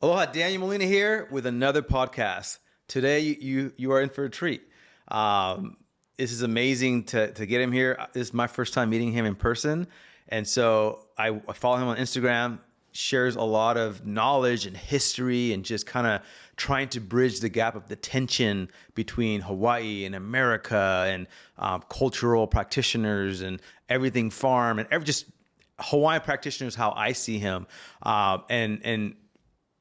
Aloha, Daniel Molina here with another podcast. Today, you are in for a treat. This is amazing to get him here. This is my first time meeting him in person. And so I follow him on Instagram, shares a lot of knowledge and history and just kind of trying to bridge the gap of the tension between Hawaii and America and cultural practitioners and everything farm and just Hawaiian practitioners, how I see him. And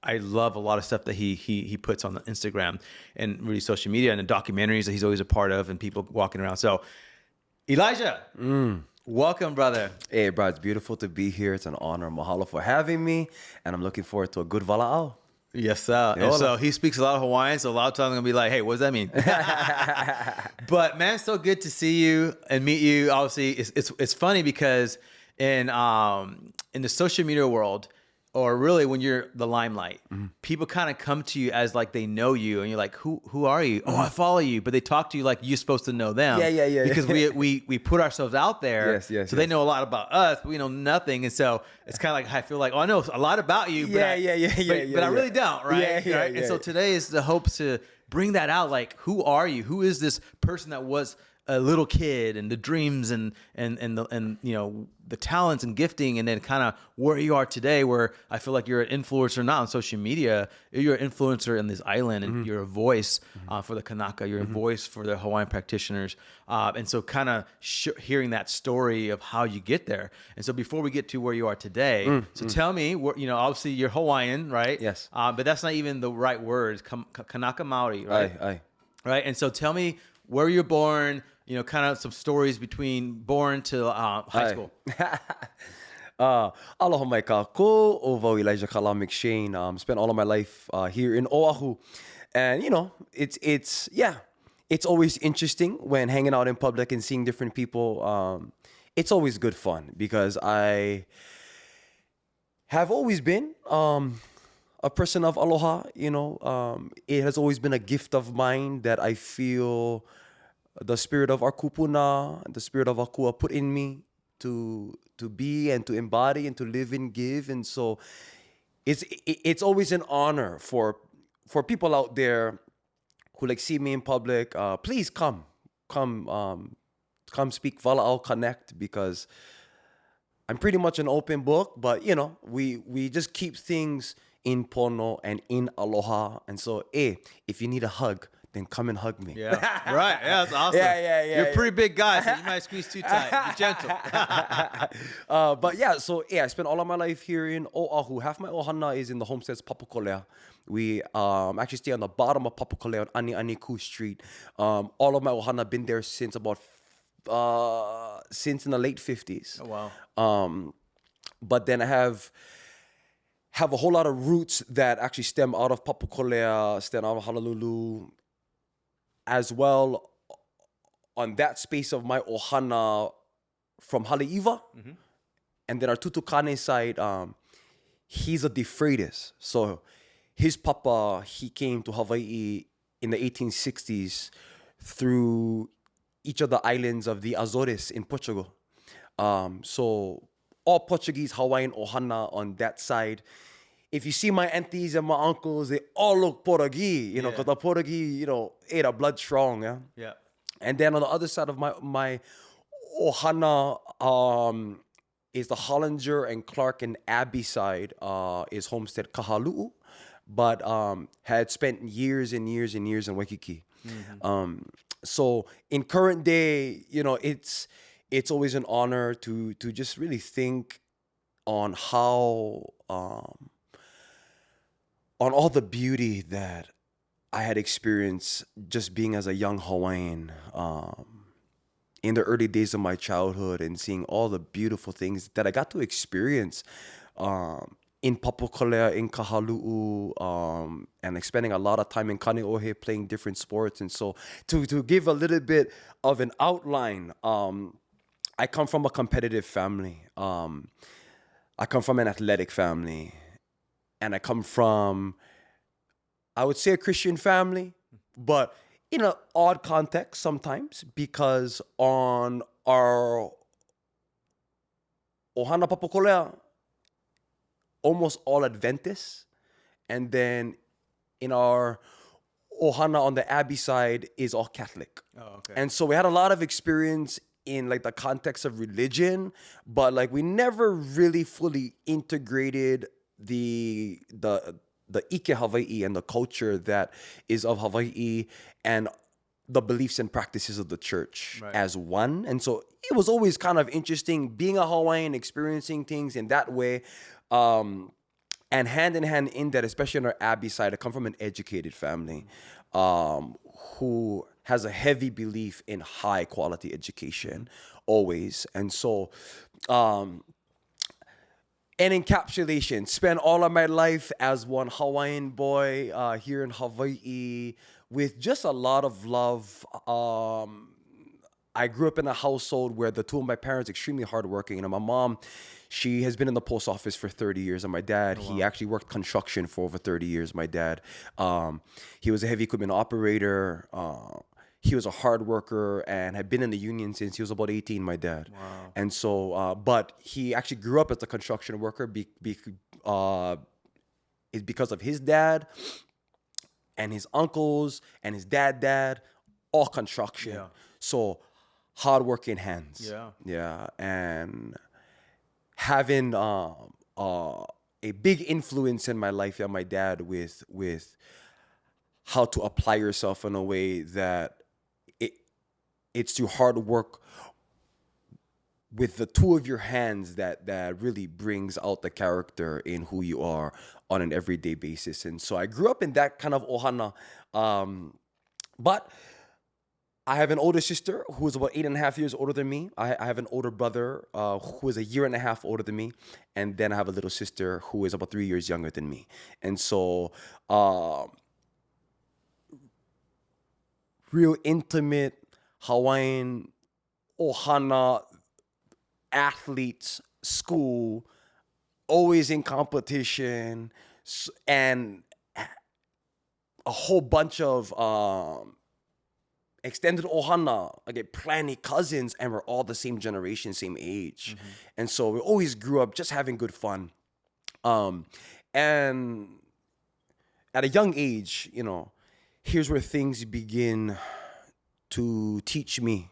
I love a lot of stuff that he puts on the Instagram and really social media and the documentaries that he's always a part of and people walking around. So Elijah, welcome, brother. Hey, bro, it's beautiful to be here. It's an honor. Mahalo for having me. And I'm looking forward to a good vala'au. Yes, sir. And so he speaks a lot of Hawaiian, so a lot of times I'm going to be like, hey, what does that mean? But man, it's so good to see you and meet you. Obviously, it's funny because in the social media world, or really when you're the limelight, people kind of come to you as like they know you and you're like, who are you? Oh, I follow you. But they talk to you like you're supposed to know them. Yeah. Because we put ourselves out there. Yes. So they know a lot about us, but we know nothing. And so it's kind of like, I feel like, oh, I know a lot about you. But I really don't, right? Right? And so today is the hope to bring that out. Like, who are you? Who is this person that was a little kid and the dreams and you know the talents and gifting, and then kind of where you are today, where I feel like you're an influencer, not on social media, you're an influencer in this island, and you're a voice for the Kanaka, you're a voice for the Hawaiian practitioners, and so kind of hearing that story of how you get there. And so before we get to where you are today, so tell me, obviously you're Hawaiian, right? Yes. But that's not even the right words, Kanaka Maori, right? Aye. Right. And so tell me where you're born, kind of some stories between born to high school. Aloha mai kākou, o wau Elijah Kalā McShane. Spent all of my life here in Oahu. And, it's always interesting when hanging out in public and seeing different people. It's always good fun because I have always been a person of aloha. It has always been a gift of mine that I feel the spirit of our kupuna, the spirit of Akua put in me to be and to embody and to live and give. And so it's always an honor for people out there who like see me in public. Please come speak Vala'au Connect, because I'm pretty much an open book, but we just keep things in pono and in aloha. And so, if you need a hug, then come and hug me. Yeah, right. Yeah, that's awesome. Yeah. You're a pretty big guy, so you might squeeze too tight. Be gentle. I spent all of my life here in Oahu. Half my ohana is in the homesteads Papakolea. We actually stay on the bottom of Papakolea on Anianiku Street. All of my ohana been there since in the late 50s. Oh, wow. But then I have a whole lot of roots that actually stem out of Papakolea, stem out of Honolulu, as well on that space of my ohana from Haleiwa. And then our Tutukane side, he's a De Freitas. So his papa, he came to Hawaii in the 1860s through each of the islands of the Azores in Portugal. So all Portuguese, Hawaiian ohana on that side. If you see my aunties and my uncles, they all look Portuguese, because the Portuguese, ate our blood strong, yeah? Yeah. And then on the other side of my ohana is the Hollinger and Clark and Abbey side, is homestead Kahalu'u, but had spent years and years and years in Waikiki. So in current day, it's always an honor to just really think on how on all the beauty that I had experienced just being as a young Hawaiian in the early days of my childhood, and seeing all the beautiful things that I got to experience in Papakolea, in Kahalu'u, and spending a lot of time in Kaneohe playing different sports. And so to give a little bit of an outline, I come from a competitive family. I come from an athletic family. And I come from, I would say, a Christian family, but in an odd context sometimes, because on our Ohana Papakolea, almost all Adventists, And then in our ohana on the Abbey side is all Catholic. Oh, okay. And so we had a lot of experience in like the context of religion, but like we never really fully integrated the Ike Hawaii and the culture that is of Hawaii and the beliefs and practices of the church as one. And so it was always kind of interesting being a Hawaiian, experiencing things in that way. And hand in hand in that, especially on our Abbey side, I come from an educated family who has a heavy belief in high quality education always. And so, an encapsulation, spent all of my life as one Hawaiian boy here in Hawaii with just a lot of love. I grew up in a household where the two of my parents extremely hardworking. And my mom, she has been in the post office for 30 years. And my dad, he actually worked construction for over 30 years, my dad. He was a heavy equipment operator. He was a hard worker and had been in the union since he was about 18, my dad. Wow. And so, but he actually grew up as a construction worker it's because of his dad and his uncles and his dad, all construction. Yeah. So hardworking hands. Yeah. Yeah. And having a big influence in my life, my dad, with how to apply yourself in a way that it's through hard work with the two of your hands that really brings out the character in who you are on an everyday basis. And so I grew up in that kind of ohana. But I have an older sister who is about 8.5 years older than me. I have an older brother who is 1.5 years older than me. And then I have a little sister who is about 3 years younger than me. And so real intimate Hawaiian ohana, athletes, school, always in competition, and a whole bunch of extended ohana. I get plenty cousins, and we're all the same generation, same age. And so we always grew up just having good fun. And at a young age, here's where things begin to teach me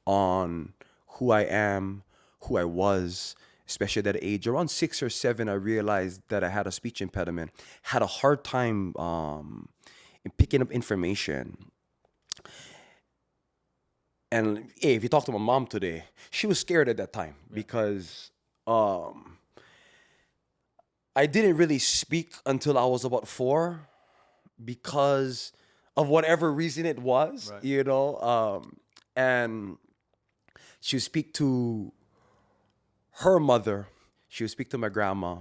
on who I am, who I was, especially at that age. Around 6 or 7, I realized that I had a speech impediment, had a hard time in picking up information. And if you talk to my mom today, she was scared at that time because I didn't really speak until I was about 4 because of whatever reason it was, and she would speak to her mother, she would speak to my grandma,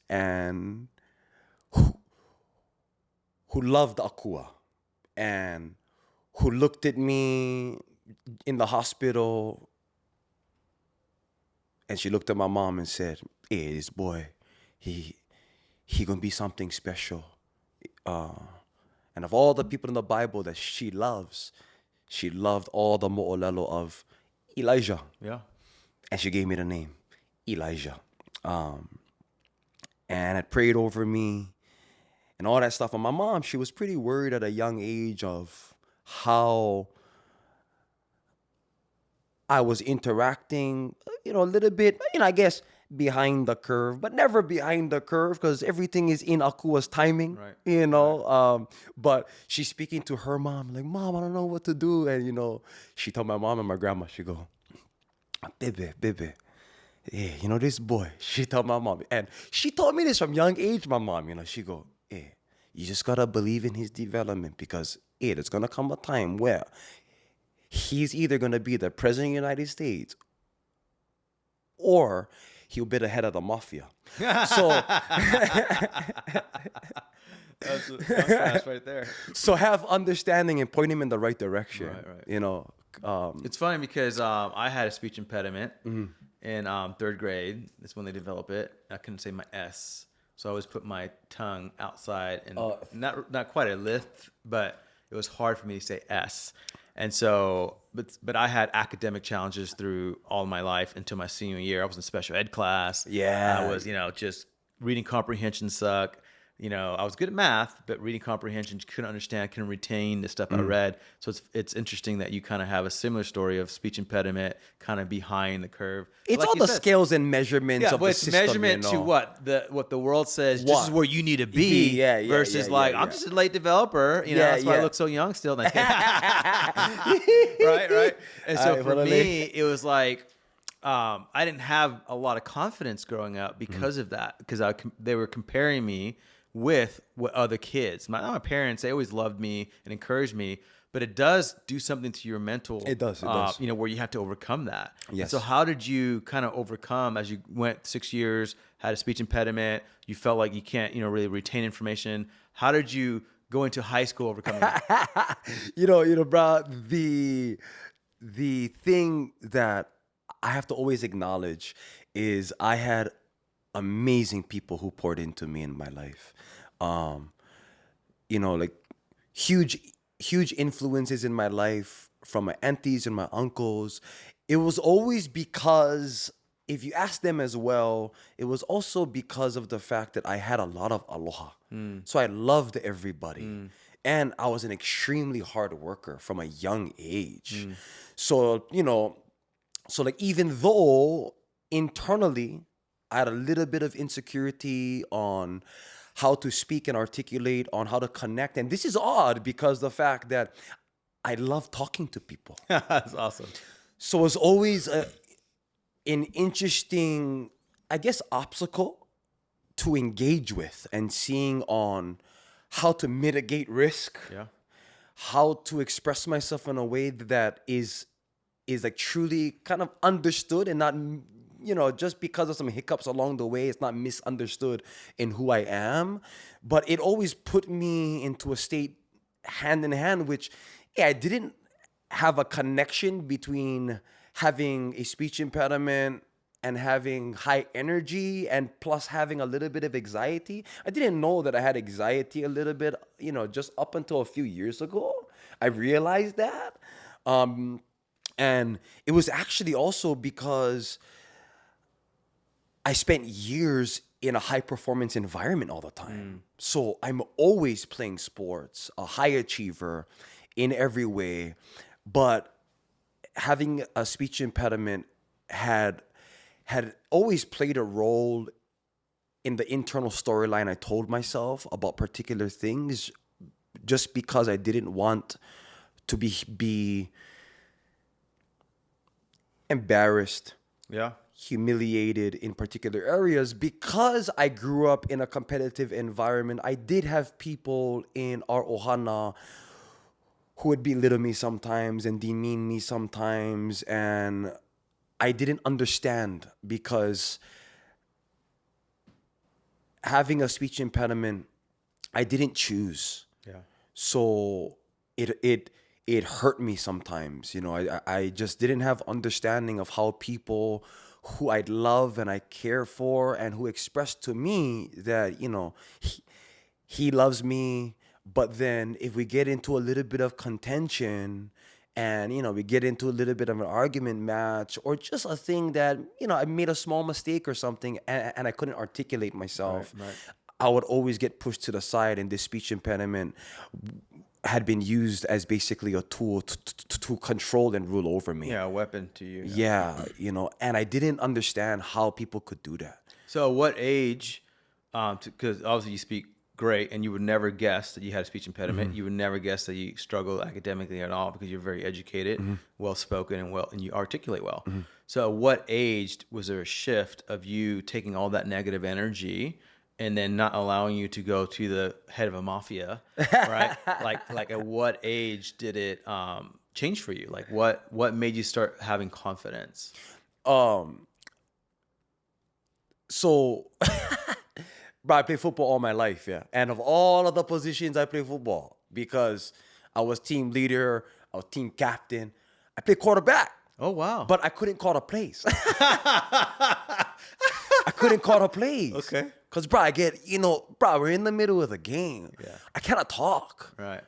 and who loved Akua, and who looked at me in the hospital, and she looked at my mom and said, "Hey, this boy, he gonna be something special." And of all the people in the Bible that she loves, she loved all the mo'olelo of Elijah. Yeah. And she gave me the name, Elijah. And it prayed over me and all that stuff. And my mom, she was pretty worried at a young age of how I was interacting, a little bit, I guess, behind the curve, but never behind the curve because everything is in Akua's timing, but she's speaking to her mom, like, "Mom, I don't know what to do." And, she told my mom and my grandma, she go, "Bebe, yeah, this boy," she told my mom. And she told me this from young age, my mom, she go, "Hey, you just got to believe in his development because, there's going to come a time where he's either going to be the president of the United States or he'll be the head of the mafia." So that's right there. So have understanding and point him in the right direction. Right. It's funny because I had a speech impediment in 3rd grade. That's when they develop it. I couldn't say my S, so I always put my tongue outside and not quite a lisp, but it was hard for me to say S. And so, but I had academic challenges through all my life until my senior year. I was in special ed class. Yeah. I was, just reading comprehension sucked. I was good at math, but reading comprehension, couldn't understand, couldn't retain the stuff I read. So it's interesting that you kind of have a similar story of speech impediment kind of behind the curve. It's Like all you the said, scales and measurements of but the it's system, measurement to what the world says. This is What? where you need to be. Yeah, yeah, versus yeah, like yeah, I'm yeah. just a late developer. Yeah, That's why I yeah. look so young still. Right. And so for me, it was like I didn't have a lot of confidence growing up because of that. Because they were comparing me with what other kids. My parents, they always loved me and encouraged me. But it does do something to your mental. It does. Where you have to overcome that. Yes. And so how did you kind of overcome as you went 6 years, had a speech impediment, you felt like you can't, really retain information. How did you go into high school overcoming that? Bro, the thing that I have to always acknowledge is I had amazing people who poured into me in my life. Like huge influences in my life from my aunties and my uncles. It was always because, if you ask them as well, it was also because of the fact that I had a lot of aloha. So I loved everybody. And I was an extremely hard worker from a young age. So, like even though internally I had a little bit of insecurity on how to speak and articulate, on how to connect. And this is odd because the fact that I love talking to people. That's awesome. So it's always an interesting, I guess, obstacle to engage with, and seeing on how to mitigate risk, how to express myself in a way that is like truly kind of understood, and not, just because of some hiccups along the way, it's not misunderstood in who I am. But it always put me into a state hand in hand, which I didn't have a connection between having a speech impediment and having high energy, and plus having a little bit of anxiety. I didn't know that I had anxiety a little bit, just up until a few years ago. I realized that. And it was actually also because I spent years in a high performance environment all the time. So I'm always playing sports, a high achiever in every way. But having a speech impediment had always played a role in the internal storyline I told myself about particular things, just because I didn't want to be embarrassed, humiliated in particular areas. Because I grew up in a competitive environment, I did have people in our ohana who would belittle me sometimes and demean me sometimes, and I didn't understand, because having a speech impediment, I didn't choose. So it hurt me sometimes. I just didn't have understanding of how people who I love and I care for, and who expressed to me that, he loves me. But then if we get into a little bit of contention, and, we get into a little bit of an argument match, or just a thing that, I made a small mistake or something, and I couldn't articulate myself, Right. I would always get pushed to the side, and this speech impediment had been used as basically a tool to control and rule over me. Yeah, a weapon to you. And I didn't understand how people could do that. So what age, because obviously you speak great, and you would never guess that you had a speech impediment. You would never guess that you struggle academically at all, because you're very educated, well-spoken, and you articulate well. So at what age was there a shift of you taking all that negative energy and then not allowing you to go to the head of a mafia, right? like at what age did it change for you? Like what made you start having confidence? So, bro, I played football all my life, and of all of the positions, I played football because I was team leader, I was team captain. I played quarterback. Oh, wow. But I couldn't call the plays. I couldn't call the plays. Okay. Because, bro, we're in the middle of the game. Yeah. I cannot talk. Right.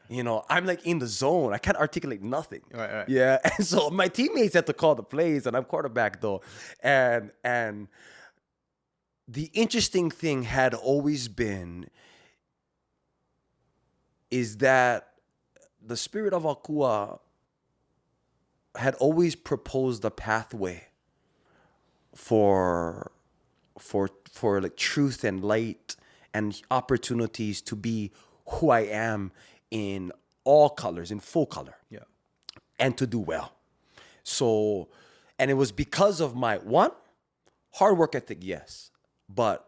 I'm like in the zone. I can't articulate nothing. Right. Yeah. And so my teammates had to call the plays, and I'm quarterback though. And the interesting thing had always been, is that the spirit of Akua had always proposed a pathway for like truth and light and opportunities to be who I am in all colors, in full color. Yeah. And to do well. So, and it was because of my hard work ethic, yes, but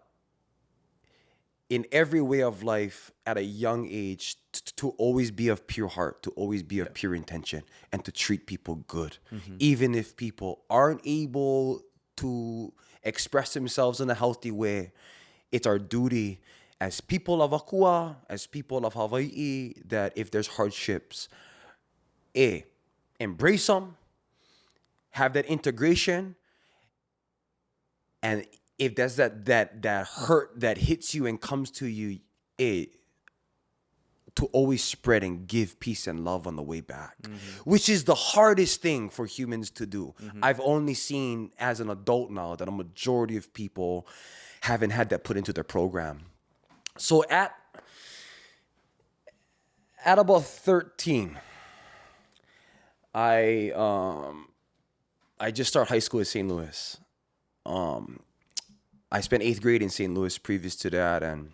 in every way of life at a young age, to always be of pure heart, to always be of pure intention, and to treat people good. Even if people aren't able to express themselves in a healthy way, it's our duty as people of Akua, as people of Hawaii, that if there's hardships, embrace them, have that integration, and if there's that hurt that hits you and comes to you, to always spread and give peace and love on the way back, which is the hardest thing for humans to do. I've only seen as an adult now that a majority of people haven't had that put into their program. So at about 13, I just started high school at St. Louis. I spent 8th grade in St. Louis previous to that, and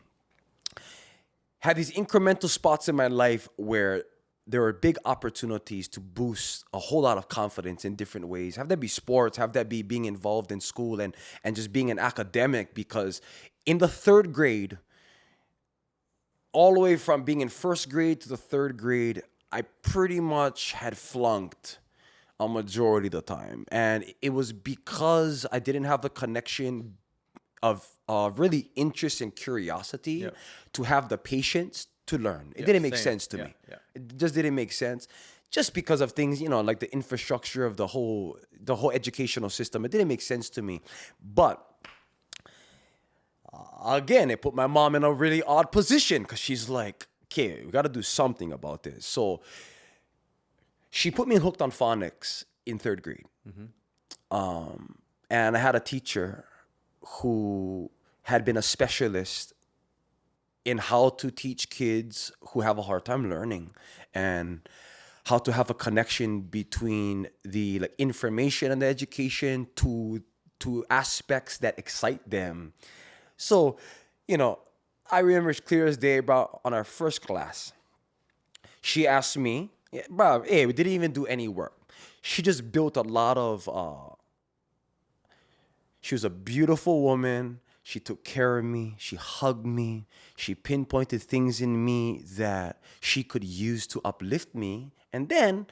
had these incremental spots in my life where there were big opportunities to boost a whole lot of confidence in different ways. Have that be sports, have that be being involved in school and just being an academic, because in the 3rd grade, all the way from being in 1st grade to the 3rd grade, I pretty much had flunked a majority of the time. And it was because I didn't have the connection of really interest and curiosity to have the patience to learn. It didn't make sense to me. It just didn't make sense. Just because of things, like the infrastructure of the whole educational system. It didn't make sense to me. But again, it put my mom in a really odd position, because she's like, okay, we got to do something about this. So she put me hooked on phonics in 3rd grade. And I had a teacher who had been a specialist in how to teach kids who have a hard time learning, and how to have a connection between the information and the education to aspects that excite them. So, I remember as clear as day, bro, on our first class, she asked me, bro, we didn't even do any work. She just built a lot of, she was a beautiful woman. She took care of me. She hugged me. She pinpointed things in me that she could use to uplift me. And then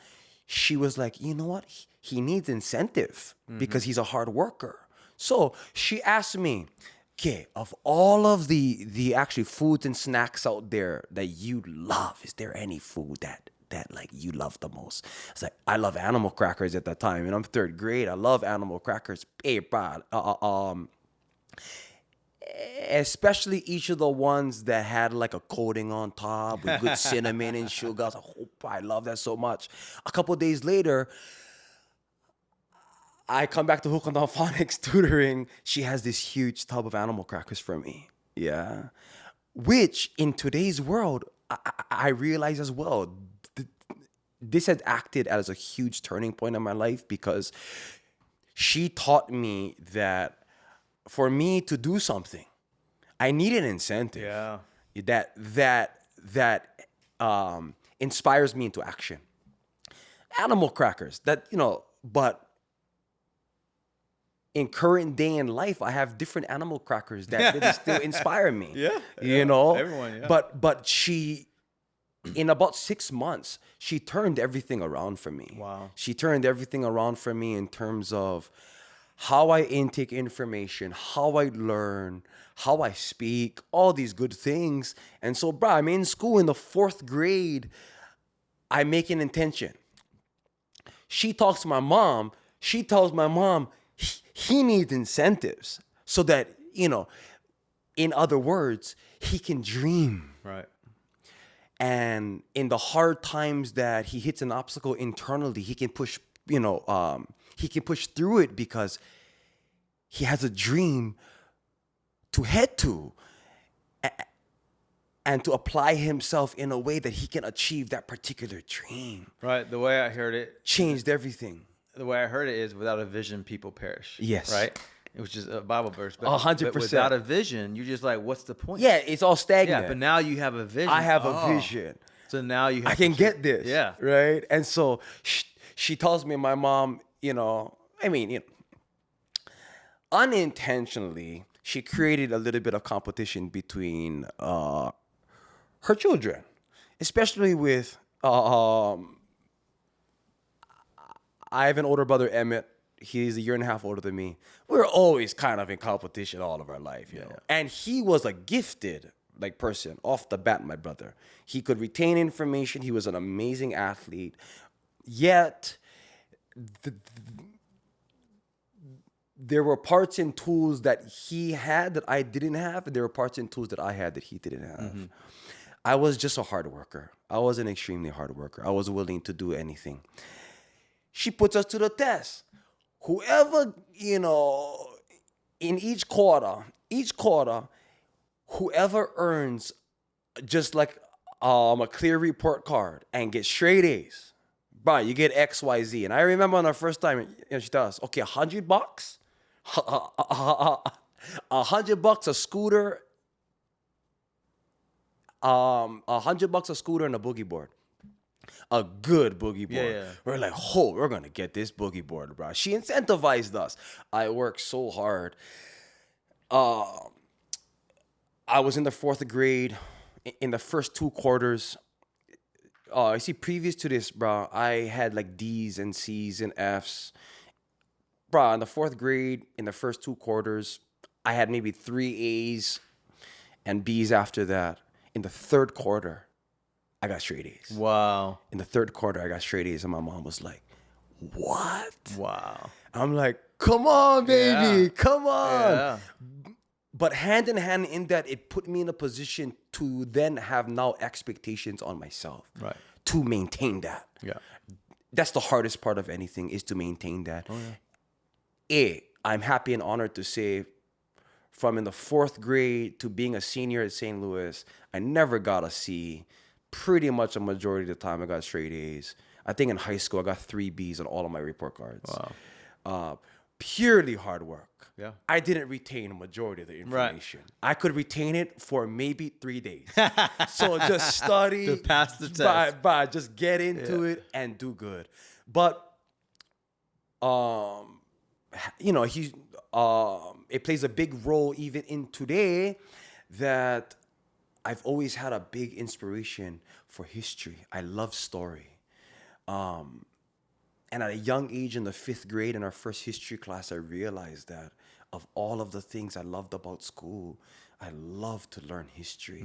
she was like, you know what? He needs incentive because he's a hard worker. So she asked me, okay, of all of the actually foods and snacks out there that you love, is there any food that like you love the most? It's like, I love animal crackers at that time, and I'm 3rd grade. I love animal crackers. Hey, bro, especially each of the ones that had like a coating on top with good cinnamon and sugar. I was like, oh, I love that so much. A couple of days later, I come back to Hook on the Phonics tutoring. She has this huge tub of animal crackers for me. Yeah. Which in today's world, I realize as well, this had acted as a huge turning point in my life, because she taught me that for me to do something, I need an incentive. Yeah. That inspires me into action. Animal crackers, but in current day in life, I have different animal crackers that really still inspire me. Everyone, yeah. But she, in about 6 months, she turned everything around for me. Wow. She turned everything around for me in terms of how I intake information, how I learn, how I speak, all these good things. And so, bro, I'm in school in the 4th grade. I make an intention. She talks to my mom. She tells my mom he needs incentives so that, in other words, he can dream. Right. And in the hard times that he hits an obstacle internally, he can push, he can push through it because he has a dream to head to. and to apply himself in a way that he can achieve that particular dream. Right. The way I heard it, Changed everything. the way I heard it is, without a vision, people perish. Yes. Right. It was just a Bible verse. But 100%. without a vision, you're just like, what's the point? Yeah, it's all stagnant. Yeah. But now you have a vision. I have a vision. So now you have I can get this. Yeah. Right. And so she tells me, my mom, unintentionally, she created a little bit of competition between her children, especially with I have an older brother, Emmett. He's a year and a half older than me. We're always kind of in competition all of our life, you know. And he was a gifted person off the bat, my brother. He could retain information. He was an amazing athlete. Yet there were parts and tools that he had that I didn't have, and there were parts and tools that I had that he didn't have. Mm-hmm. I was just a hard worker. I was an extremely hard worker. I was willing to do anything. She puts us to the test. Whoever, in each quarter, whoever earns just like a clear report card and gets straight A's, bro, you get X, Y, Z. And I remember on our first time, she tells us, okay, $100, $100 a scooter, $100 a scooter and a boogie board. A good boogie board. Yeah. We're like, we're gonna get this boogie board, bro. She incentivized us. I worked so hard. I was in the 4th grade. In the first 2 quarters, you see, previous to this, bro, I had like D's and C's and F's. Bro, in the 4th grade, in the first 2 quarters, I had maybe 3 A's and B's after that. In the 3rd quarter, I got straight A's. Wow. In the 3rd quarter, I got straight A's, and my mom was like, what? Wow. I'm like, come on, baby, come on. Yeah. But hand in hand in that, it put me in a position to then have now expectations on myself. Right. To maintain that. Yeah. That's the hardest part of anything, is to maintain that. Oh, yeah. I'm happy and honored to say, from in the 4th grade to being a senior at St. Louis, I never got a C. Pretty much a majority of the time, I got straight A's. I think in high school, I got 3 B's on all of my report cards. Wow. Purely hard work. Yeah. I didn't retain a majority of the information. Right. I could retain it for maybe 3 days. So just study. To pass the test. Just get into it and do good. But, it plays a big role even in today that I've always had a big inspiration for history. I love story. And at a young age in the 5th grade in our first history class, I realized that of all of the things I loved about school, I love to learn history.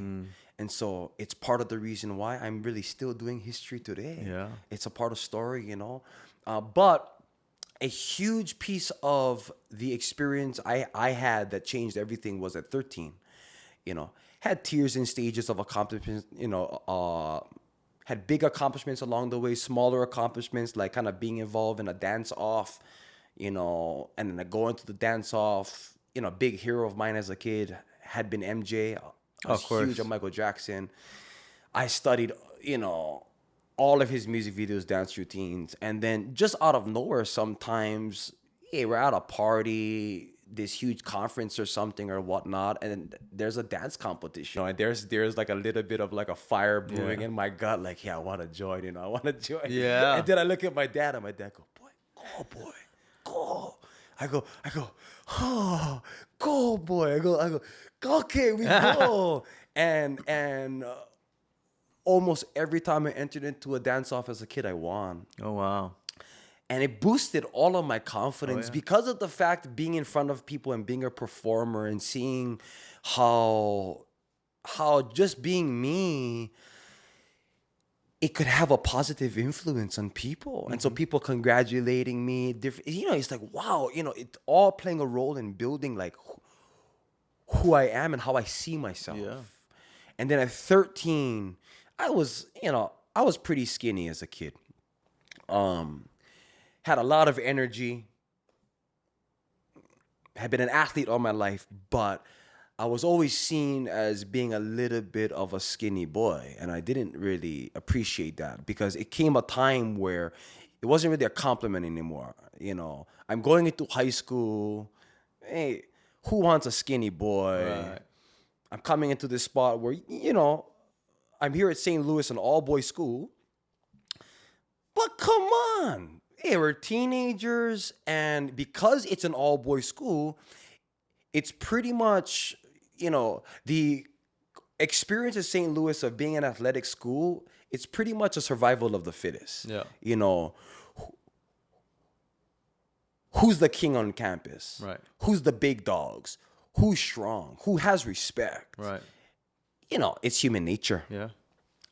And so it's part of the reason why I'm really still doing history today. Yeah. It's a part of story, But a huge piece of the experience I had that changed everything was at 13, Had tears and stages of accomplishments, had big accomplishments along the way, smaller accomplishments, like kind of being involved in a dance-off, and then going to the dance-off. A big hero of mine as a kid had been MJ. I was huge on Michael Jackson. I studied, all of his music videos, dance routines. And then just out of nowhere sometimes, we're at a party, this huge conference or something or whatnot, and there's a dance competition. And there's like a little bit of like a fire brewing in my gut, like, I want to join, I want to join. Yeah. And then I look at my dad, and my dad go, boy, go. I go, oh, go, boy. I go, okay, we go. And almost every time I entered into a dance-off as a kid, I won. Oh, wow. And it boosted all of my confidence because of the fact being in front of people and being a performer and seeing how just being me, it could have a positive influence on people. Mm-hmm. And so people congratulating me, it's like, wow, it's all playing a role in building like who I am and how I see myself. Yeah. And then at 13, I was pretty skinny as a kid. Had a lot of energy, had been an athlete all my life, but I was always seen as being a little bit of a skinny boy, and I didn't really appreciate that because it came a time where it wasn't really a compliment anymore. You know, I'm going into high school. Hey, who wants a skinny boy? Right. I'm coming into this spot where, you know, I'm here at St. Louis, an all-boys school. But come on. Hey, we're teenagers, and because it's an all-boys school, it's pretty much, you know, the experience at St. Louis of being an athletic school, it's pretty much a survival of the fittest. Yeah. You know, who's the king on campus? Right. Who's the big dogs? Who's strong? Who has respect? Right. You know, it's human nature. Yeah.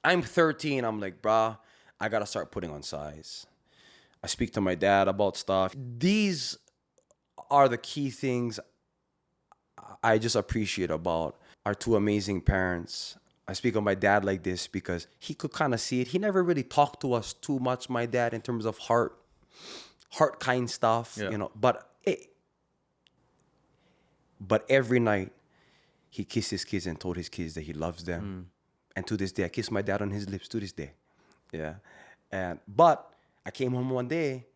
I'm 13. I'm like, brah, I got to start putting on size. I speak to my dad about stuff. These are the key things I just appreciate about our two amazing parents. I speak of my dad like this because he could kind of see it. He never really talked to us too much, my dad, in terms of heart kind stuff, Yeah. you know. But every night he kissed his kids and told his kids that he loves them. And to this day, I kiss my dad on his lips to this day. Yeah. But I came home one day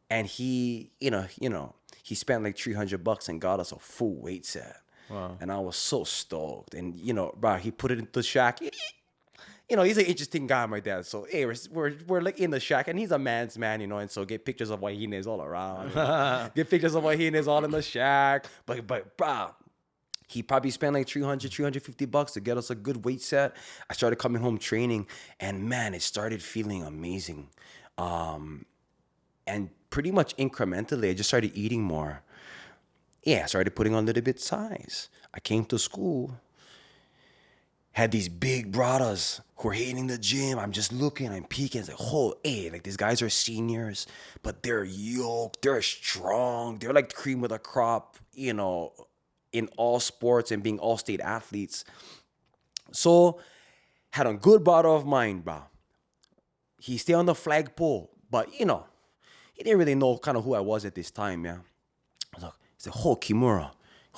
and he, you know, he spent like $300 and got us a full weight set. Wow. And I was so stoked. And, you know, bro, he put it into the shack. You know, he's an interesting guy, my dad. So, hey, we're like in the shack, and he's a man's man, you know, and so get pictures of Wahines all around. You know? Get pictures of Wahines all in the shack. But, bro, he probably spent like $350 to get us a good weight set. I started coming home training, and man, it started feeling amazing. And pretty much incrementally, I just started eating more. Yeah, I started putting on a little bit size. I came to school, had these big brothers who are hitting the gym. I'm just looking, I'm peeking. It's like, oh, hey, like these guys are seniors, but they're yoked, they're strong, they're like the cream of the crop, you know, in all sports and being all state athletes. So, had a good brother of mine, bro. He stayed on the flagpole, but you know, he didn't really know kind of who I was at this time, yeah. I was like, he said, oh, Kimura,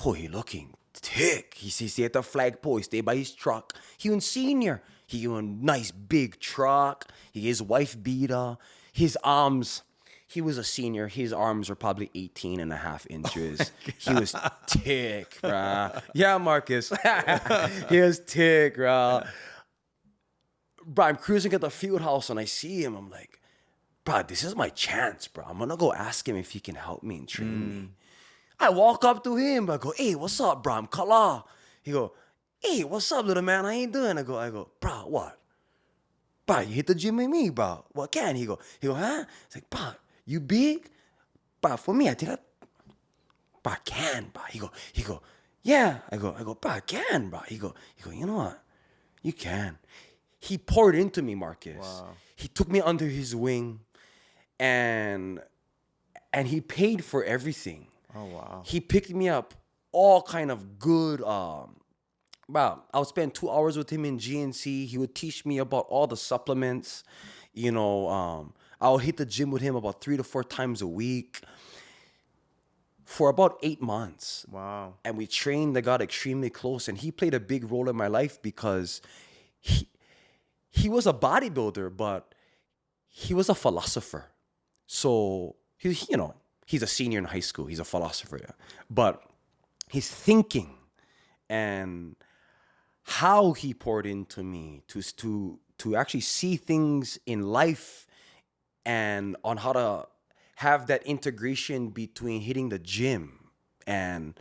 oh, he looking thick. He stayed at the flagpole. He stayed by his truck. He was senior. He was a nice big truck. His wife beater. His arms. He was a senior. His arms were probably 18 and a half inches. Oh, he was thick, bruh. Yeah, Marcus. He was thick, bruh. Bruh, I'm cruising at the field house and I see him. I'm like, bruh, this is my chance, bruh. I'm gonna go ask him if he can help me and train me. I walk up to him. I go, hey, what's up, bro? I'm Kalā. He go, hey, what's up, little man? How you doing? I go, bro, what? Bro, you hit the gym with me, bro. What can? He go, huh? It's like, bro, you big? Bro, for me, I think bro, I can, bro. He go, yeah. I go, bro, I can, bro. He go, you know what? You can. He poured into me, Marcus. Wow. He took me under his wing, and he paid for everything. Oh, wow. He picked me up all kind of good. Bro, I would spend 2 hours with him in GNC. He would teach me about all the supplements. You know, I would hit the gym with him about 3 to 4 times a week for about 8 months. Wow. And we trained and got extremely close. And he played a big role in my life because he was a bodybuilder, but he was a philosopher. So, you know, he's a senior in high school. He's a philosopher, yeah. But his thinking and how he poured into me to actually see things in life and on how to have that integration between hitting the gym and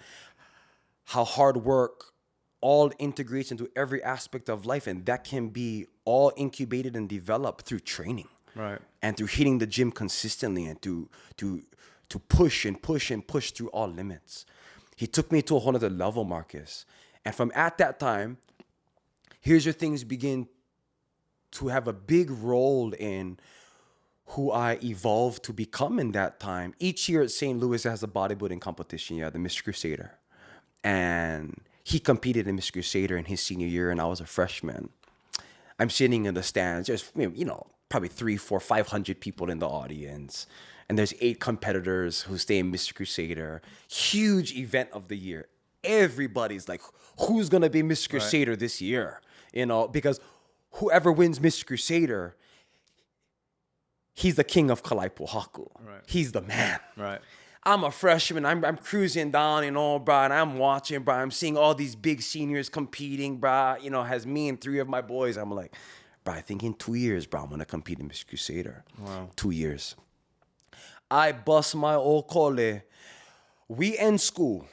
how hard work all integrates into every aspect of life, and that can be all incubated and developed through training. Right. And through hitting the gym consistently and to push and push and push through all limits. He took me to a whole other level, Marcus. And from at that time, here's where things begin to have a big role in who I evolved to become in that time. Each year at St. Louis has a bodybuilding competition, yeah, the Mr. Crusader. And he competed in Mr. Crusader in his senior year, and I was a freshman. I'm sitting in the stands. There's, you know, probably 300, 400, 500 people in the audience. And there's 8 competitors who stay in Mr. Crusader. Huge event of the year. everybody's like, who's gonna be Mr. Crusader this year? You know, because whoever wins Mr. Crusader, he's the king of Kalā. Right. He's the man. Right. I'm a freshman. I'm cruising down, you know, bro, and I'm watching, bro. I'm seeing all these big seniors competing, bro. You know, has me and 3 of my boys. I'm like, bro, I think in 2 years, bro, I'm gonna compete in Mr. Crusader. Wow. 2 years. I bust my old kole. We end school.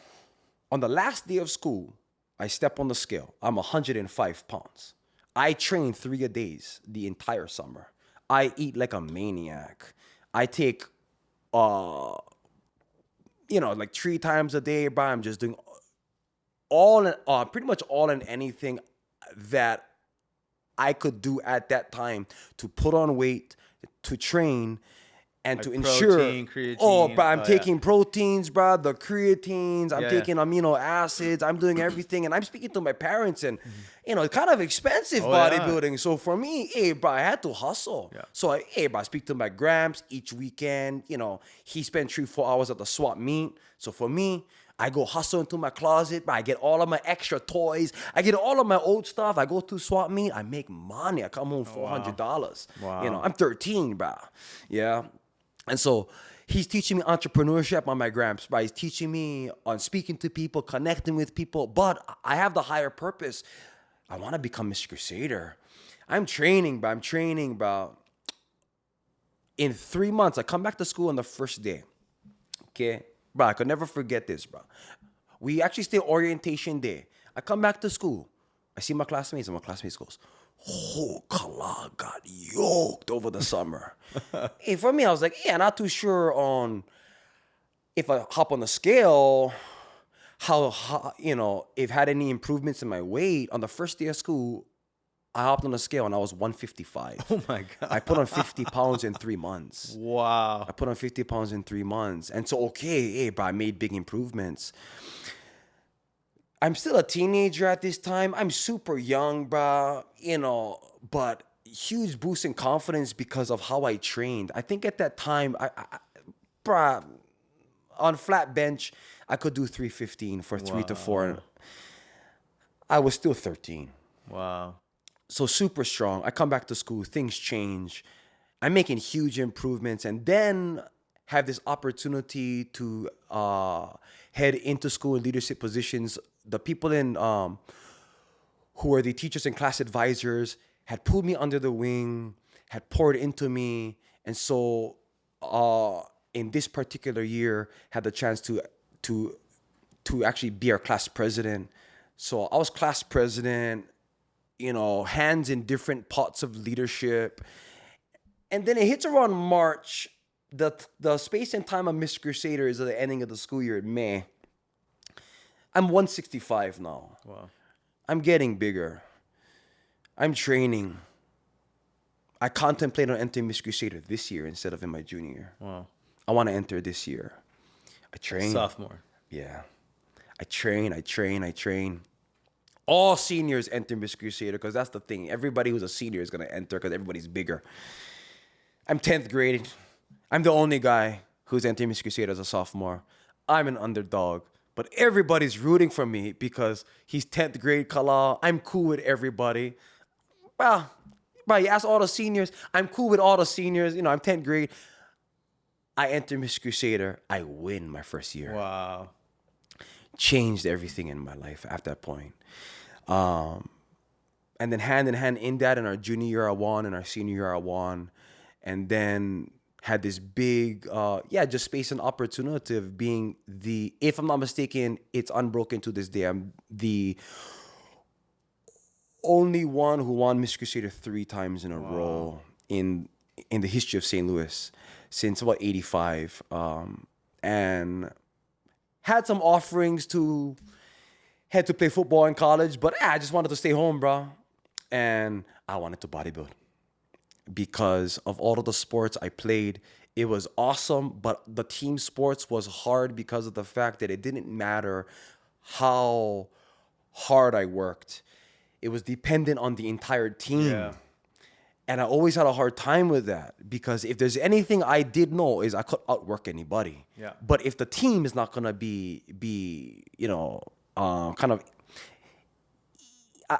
On the last day of school, I step on the scale. I'm 105 pounds. I train 3 a days the entire summer. I eat like a maniac. I take, like 3 times a day, bro. I'm just doing pretty much all and anything that I could do at that time to put on weight, to train, and Like to ensure. creatine. Bro, I'm taking proteins, bro, the creatines. I'm taking yeah. amino acids. I'm doing everything, and I'm speaking to my parents, and it's kind of expensive Oh, yeah. bodybuilding. So for me, hey, bro, I had to hustle. Yeah. So I speak to my Gramps each weekend. He spent 3-4 hours at the swap meet. So for me, I go hustle into my closet, but I get all of my extra toys. I get all of my old stuff. I go to swap meet. I make money. I come home $400. Wow. I'm 13, bro. Yeah. And so he's teaching me entrepreneurship on my Gramps, bro. He's teaching me on speaking to people, connecting with people. But I have the higher purpose. I want to become Mr. Crusader. I'm training, bro. In 3 months, I come back to school on the first day. Okay? Bro, I could never forget this, bro. We actually stay orientation day. I come back to school. I see my classmates, and my classmates goes, oh, Kalā got yoked over the summer. Hey, for me, I was like, I'm not too sure on if I hop on the scale, how if had any improvements in my weight. On the first day of school, I hopped on the scale and I was 155. Oh my God. I put on 50 pounds in 3 months. Wow. I put on 50 pounds in 3 months. And so, bro, I made big improvements. I'm still a teenager at this time. I'm super young, bro, but huge boost in confidence because of how I trained. I think at that time, bro, on flat bench, I could do 315 for 3 to 4. I was still 13. Wow. So super strong. I come back to school, things change. I'm making huge improvements, and then have this opportunity to head into school in leadership positions. The people who were the teachers and class advisors had pulled me under the wing, had poured into me, and so in this particular year, had the chance to actually be our class president. So I was class president. Hands in different pots of leadership. And then it hits around March. The space and time of Mr. Crusader is at the ending of the school year in May. I'm 165 now. Wow. I'm getting bigger. I'm training. I contemplate on entering Mr. Crusader this year instead of in my junior year. Wow. I want to enter this year. I train. Sophomore. Yeah. I train. All seniors enter Mr. Crusader because that's the thing. Everybody who's a senior is going to enter because everybody's bigger. I'm 10th grade. I'm the only guy who's entering Mr. Crusader as a sophomore. I'm an underdog. But everybody's rooting for me because he's 10th grade Kalā. I'm cool with everybody. Bro, you ask all the seniors. I'm cool with all the seniors. I'm 10th grade. I enter Mr. Crusader. I win my first year. Wow. Changed everything in my life at that point. And then hand in hand in that, in our junior year I won, in our senior year I won. And then had this big, just space and opportunity of being if I'm not mistaken, it's unbroken to this day. I'm the only one who won Mr. Crusader 3 times in a row in the history of St. Louis since about 85. And had some offerings to head to play football in college, but I just wanted to stay home, bro. And I wanted to bodybuild. Because of all of the sports I played, it was awesome, but the team sports was hard because of the fact that it didn't matter how hard I worked. It was dependent on the entire team. Yeah. And I always had a hard time with that because if there's anything I did know is I could outwork anybody. Yeah. But if the team is not gonna be kind of,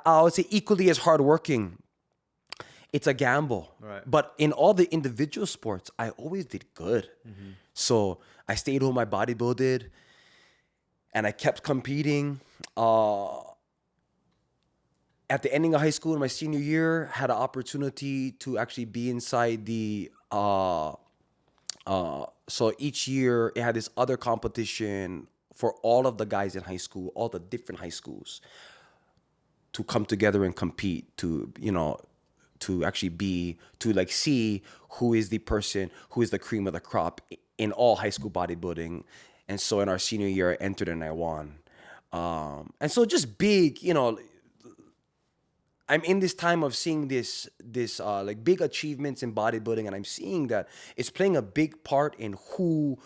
I would say equally as hardworking. It's a gamble. Right. But in all the individual sports, I always did good. So I stayed home, I bodybuilded, and I kept competing. At the ending of high school in my senior year, had an opportunity to actually be inside the so each year it had this other competition for all of the guys in high school, all the different high schools, to come together and compete, to actually be, to like see who is the person who is the cream of the crop in all high school bodybuilding. And so in our senior year, I entered and I won. And so just big, I'm in this time of seeing this like big achievements in bodybuilding, and I'm seeing that it's playing a big part in who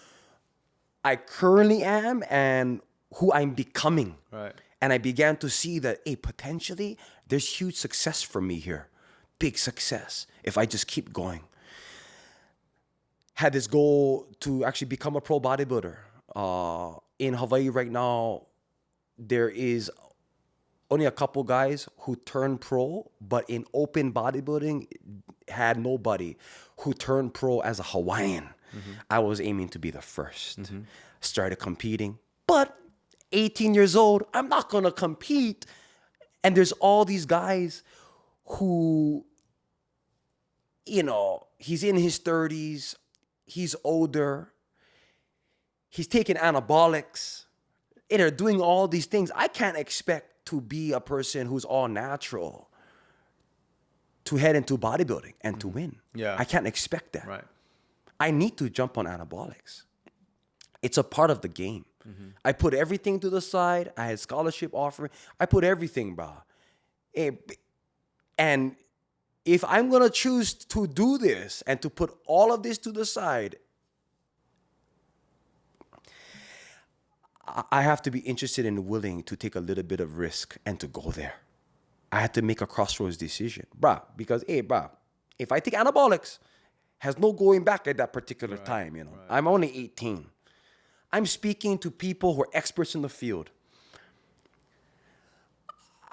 I currently am and who I'm becoming. Right. And I began to see that, hey, potentially there's huge success for me here. Big success if I just keep going. Had this goal to actually become a pro bodybuilder. In Hawaii right now, there is only a couple guys who turned pro, but in open bodybuilding, had nobody who turned pro as a Hawaiian. I was aiming to be the first. Started competing, but 18 years old, I'm not gonna compete. And there's all these guys who, he's in his 30s, he's older, he's taking anabolics, and they're doing all these things. I can't expect to be a person who's all natural to head into bodybuilding and to win. Yeah. I can't expect that. Right. I need to jump on anabolics. It's a part of the game. I put everything to the side. I had scholarship offering. I put everything, bro. And if I'm going to choose to do this and to put all of this to the side, I have to be interested and willing to take a little bit of risk and to go there. I had to make a crossroads decision, bruh, because, if I take anabolics, has no going back at that particular time, Right. I'm only 18. I'm speaking to people who are experts in the field.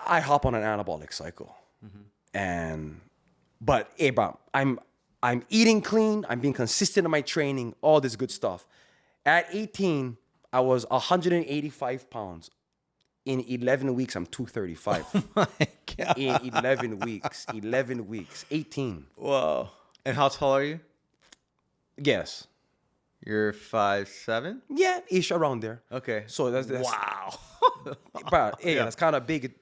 I hop on an anabolic cycle. But I'm eating clean, I'm being consistent in my training, all this good stuff. At 18, I was 185 pounds. In 11 weeks, I'm 235. Oh my God. In 11 weeks, 18. Whoa. And how tall are you? Yes. You're 5'7"? Yeah, ish around there. Okay. So that's wow. but that's kind of big,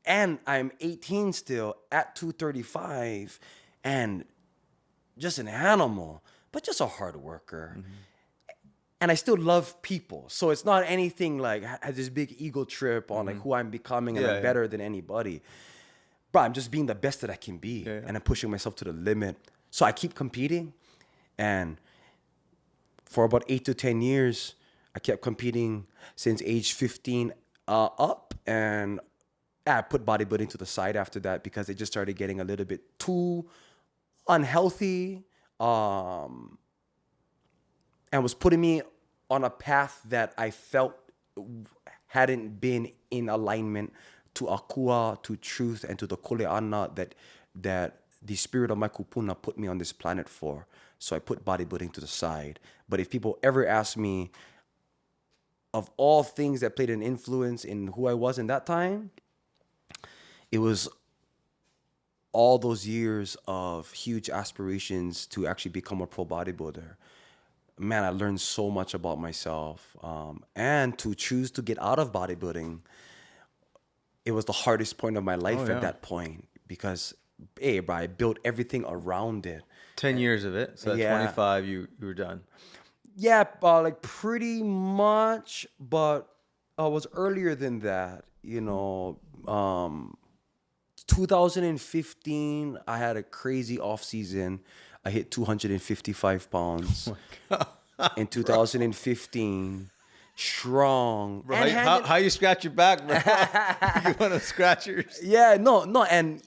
and I'm 18 still at 235 and just an animal, but just a hard worker. And I still love people. So it's not anything like I had this big ego trip on like who I'm becoming and I'm better than anybody. But I'm just being the best that I can be. And I'm pushing myself to the limit. So I keep competing. And for about 8 to 10 years, I kept competing since age 15 up. And I put bodybuilding to the side after that because it just started getting a little bit too unhealthy. And was putting me on a path that I felt hadn't been in alignment to Akua, to truth, and to the Kuleana that the spirit of my kupuna put me on this planet for. So I put bodybuilding to the side. But if people ever ask me of all things that played an influence in who I was in that time, it was all those years of huge aspirations to actually become a pro bodybuilder. Man, I learned so much about myself. And to choose to get out of bodybuilding, it was the hardest point of my life at that point because, bro, I built everything around it. 10 years of it. So at 25, you were done. Yeah, like pretty much, but it was earlier than that. 2015, I had a crazy off season. I hit 255 pounds in 2015. Strong. Bro, how you scratch your back, bro? You want to scratch yours? Yeah, no. And,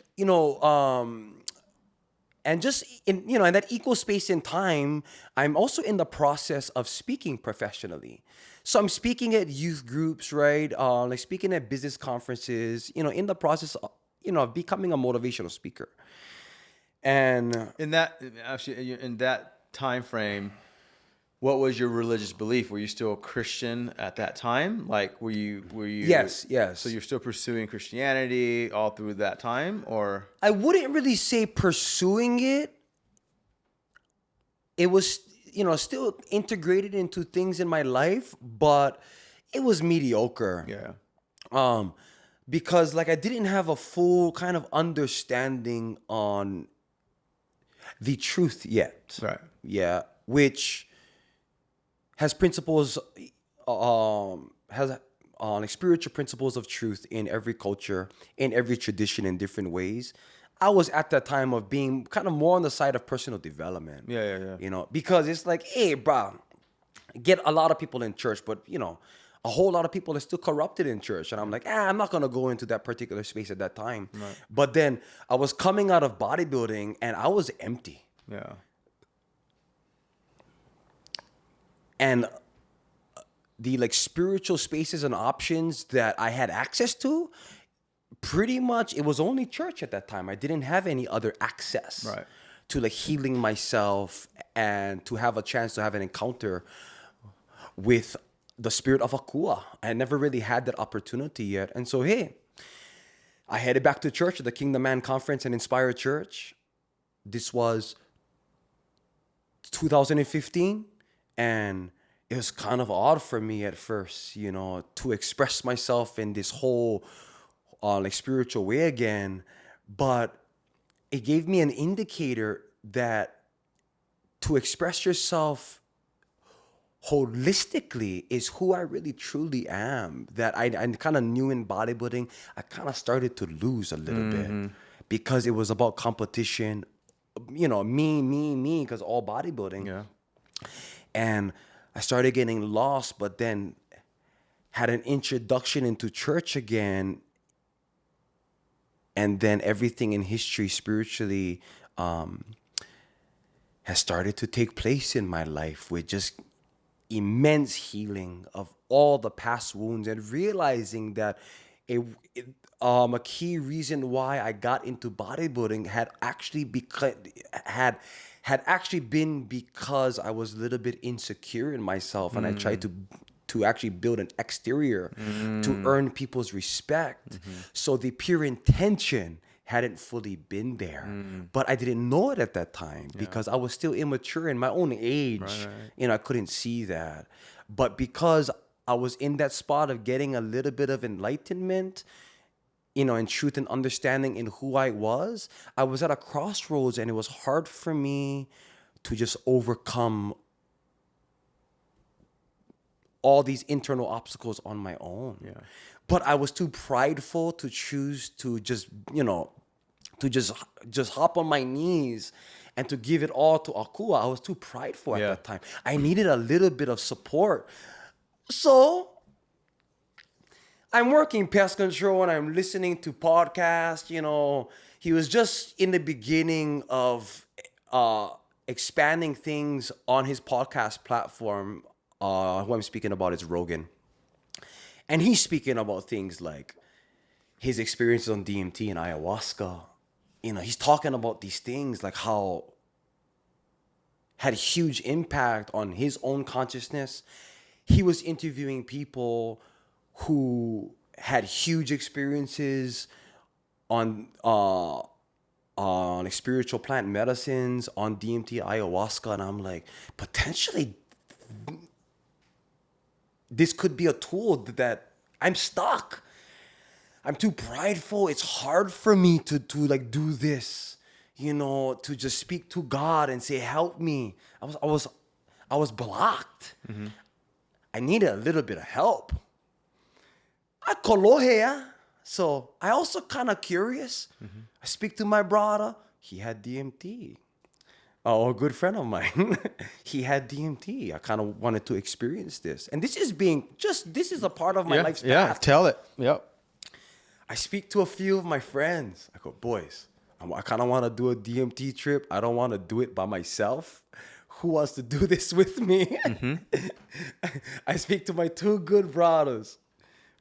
and just in that equal space and time, I'm also in the process of speaking professionally. So I'm speaking at youth groups, right? Like speaking at business conferences, in the process, of becoming a motivational speaker. And In that, actually, in that time frame, what was your religious belief? Were you still a Christian at that time? Like, were you? yes, So yes. you're still pursuing Christianity all through that time, or? I wouldn't really say pursuing it. It was, still integrated into things in my life, but it was mediocre. Yeah. Um, because like I didn't have a full kind of understanding on the truth yet. Right. Yeah, which has principles, has like spiritual principles of truth in every culture, in every tradition, in different ways. I was at that time of being kind of more on the side of personal development. Yeah. Because it's like, hey, bro, get a lot of people in church, but a whole lot of people are still corrupted in church. And I'm like, I'm not gonna go into that particular space at that time. Right. But then I was coming out of bodybuilding and I was empty. Yeah. And the like spiritual spaces and options that I had access to, pretty much it was only church at that time. I didn't have any other access Right. to like healing myself and to have a chance to have an encounter with the spirit of Akua. I never really had that opportunity yet. And so, hey, I headed back to church at the Kingdom Man Conference and Inspire Church. This was 2015. And it was kind of odd for me at first, to express myself in this whole like spiritual way again. But it gave me an indicator that to express yourself holistically is who I really truly am. That I kind of knew in bodybuilding, I kind of started to lose a little bit because it was about competition, me, because all bodybuilding. Yeah. And I started getting lost, but then had an introduction into church again. And then everything in history spiritually has started to take place in my life with just immense healing of all the past wounds and realizing that a key reason why I got into bodybuilding had actually been because I was a little bit insecure in myself and I tried to actually build an exterior to earn people's respect. So the pure intention hadn't fully been there. But I didn't know it at that time because I was still immature in my own age. Right. I couldn't see that. But because I was in that spot of getting a little bit of enlightenment, and truth and understanding in who I was at a crossroads and it was hard for me to just overcome all these internal obstacles on my own. Yeah. But I was too prideful to choose to just, to just hop on my knees and to give it all to Akua. I was too prideful at that time. I needed a little bit of support. So I'm working pest control and I'm listening to podcasts. He was just in the beginning of expanding things on his podcast platform. Who I'm speaking about is Rogan. And he's speaking about things like his experiences on DMT and ayahuasca. He's talking about these things like how had a huge impact on his own consciousness. He was interviewing people who had huge experiences on spiritual plant medicines, on DMT, ayahuasca, and I'm like, potentially this could be a tool that I'm stuck. I'm too prideful. It's hard for me to like do this, to just speak to God and say, help me. I was blocked. I needed a little bit of help. I kolohea. So I also kind of curious. I speak to my brother. He had DMT. Oh, a good friend of mine. He had DMT. I kind of wanted to experience this. And this is a part of my life's path. Yeah, tell it. Yep. I speak to a few of my friends. I go, boys, I kind of want to do a DMT trip. I don't want to do it by myself. who wants to do this with me? I speak to my two good brothers.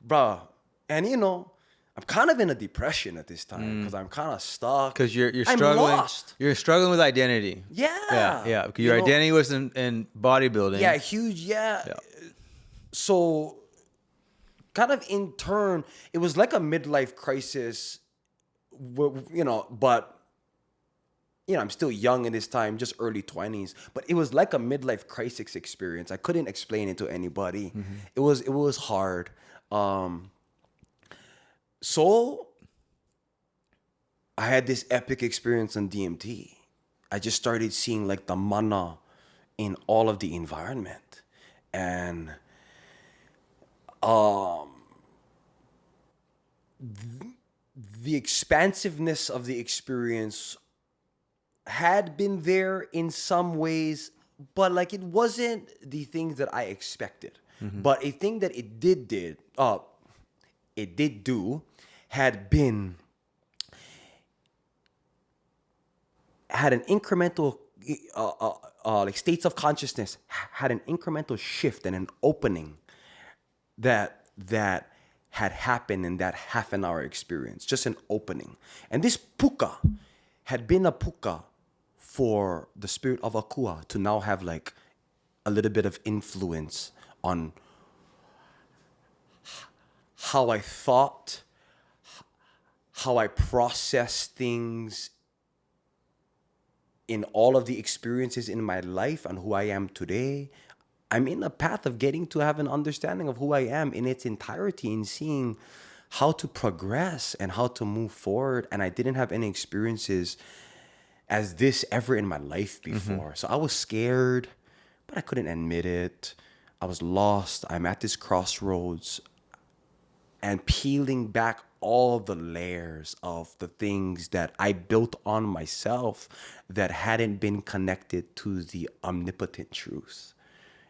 Bro, and I'm kind of in a depression at this time because I'm kind of stuck. Because you're I'm struggling. lost. You're struggling with identity. Yeah. Because your identity was in bodybuilding. Yeah, huge. Yeah. So, kind of in turn, it was like a midlife crisis. But I'm still young in this time, just early 20s. But it was like a midlife crisis experience. I couldn't explain it to anybody. It was hard. So I had this epic experience on DMT. I just started seeing like the mana in all of the environment. And the expansiveness of the experience had been there in some ways, but like it wasn't the things that I expected. But a thing that it did do had an incremental like states of consciousness had an incremental shift and an opening that had happened in that half an hour experience, just an opening. And this puka had been a puka for the spirit of Akua to now have like a little bit of influence on how I thought, how I process things in all of the experiences in my life and who I am today. I'm in a path of getting to have an understanding of who I am in its entirety and seeing how to progress and how to move forward. And I didn't have any experiences as this ever in my life before. So I was scared, but I couldn't admit it. I was lost. I'm at this crossroads and peeling back all the layers of the things that I built on myself that hadn't been connected to the omnipotent truth.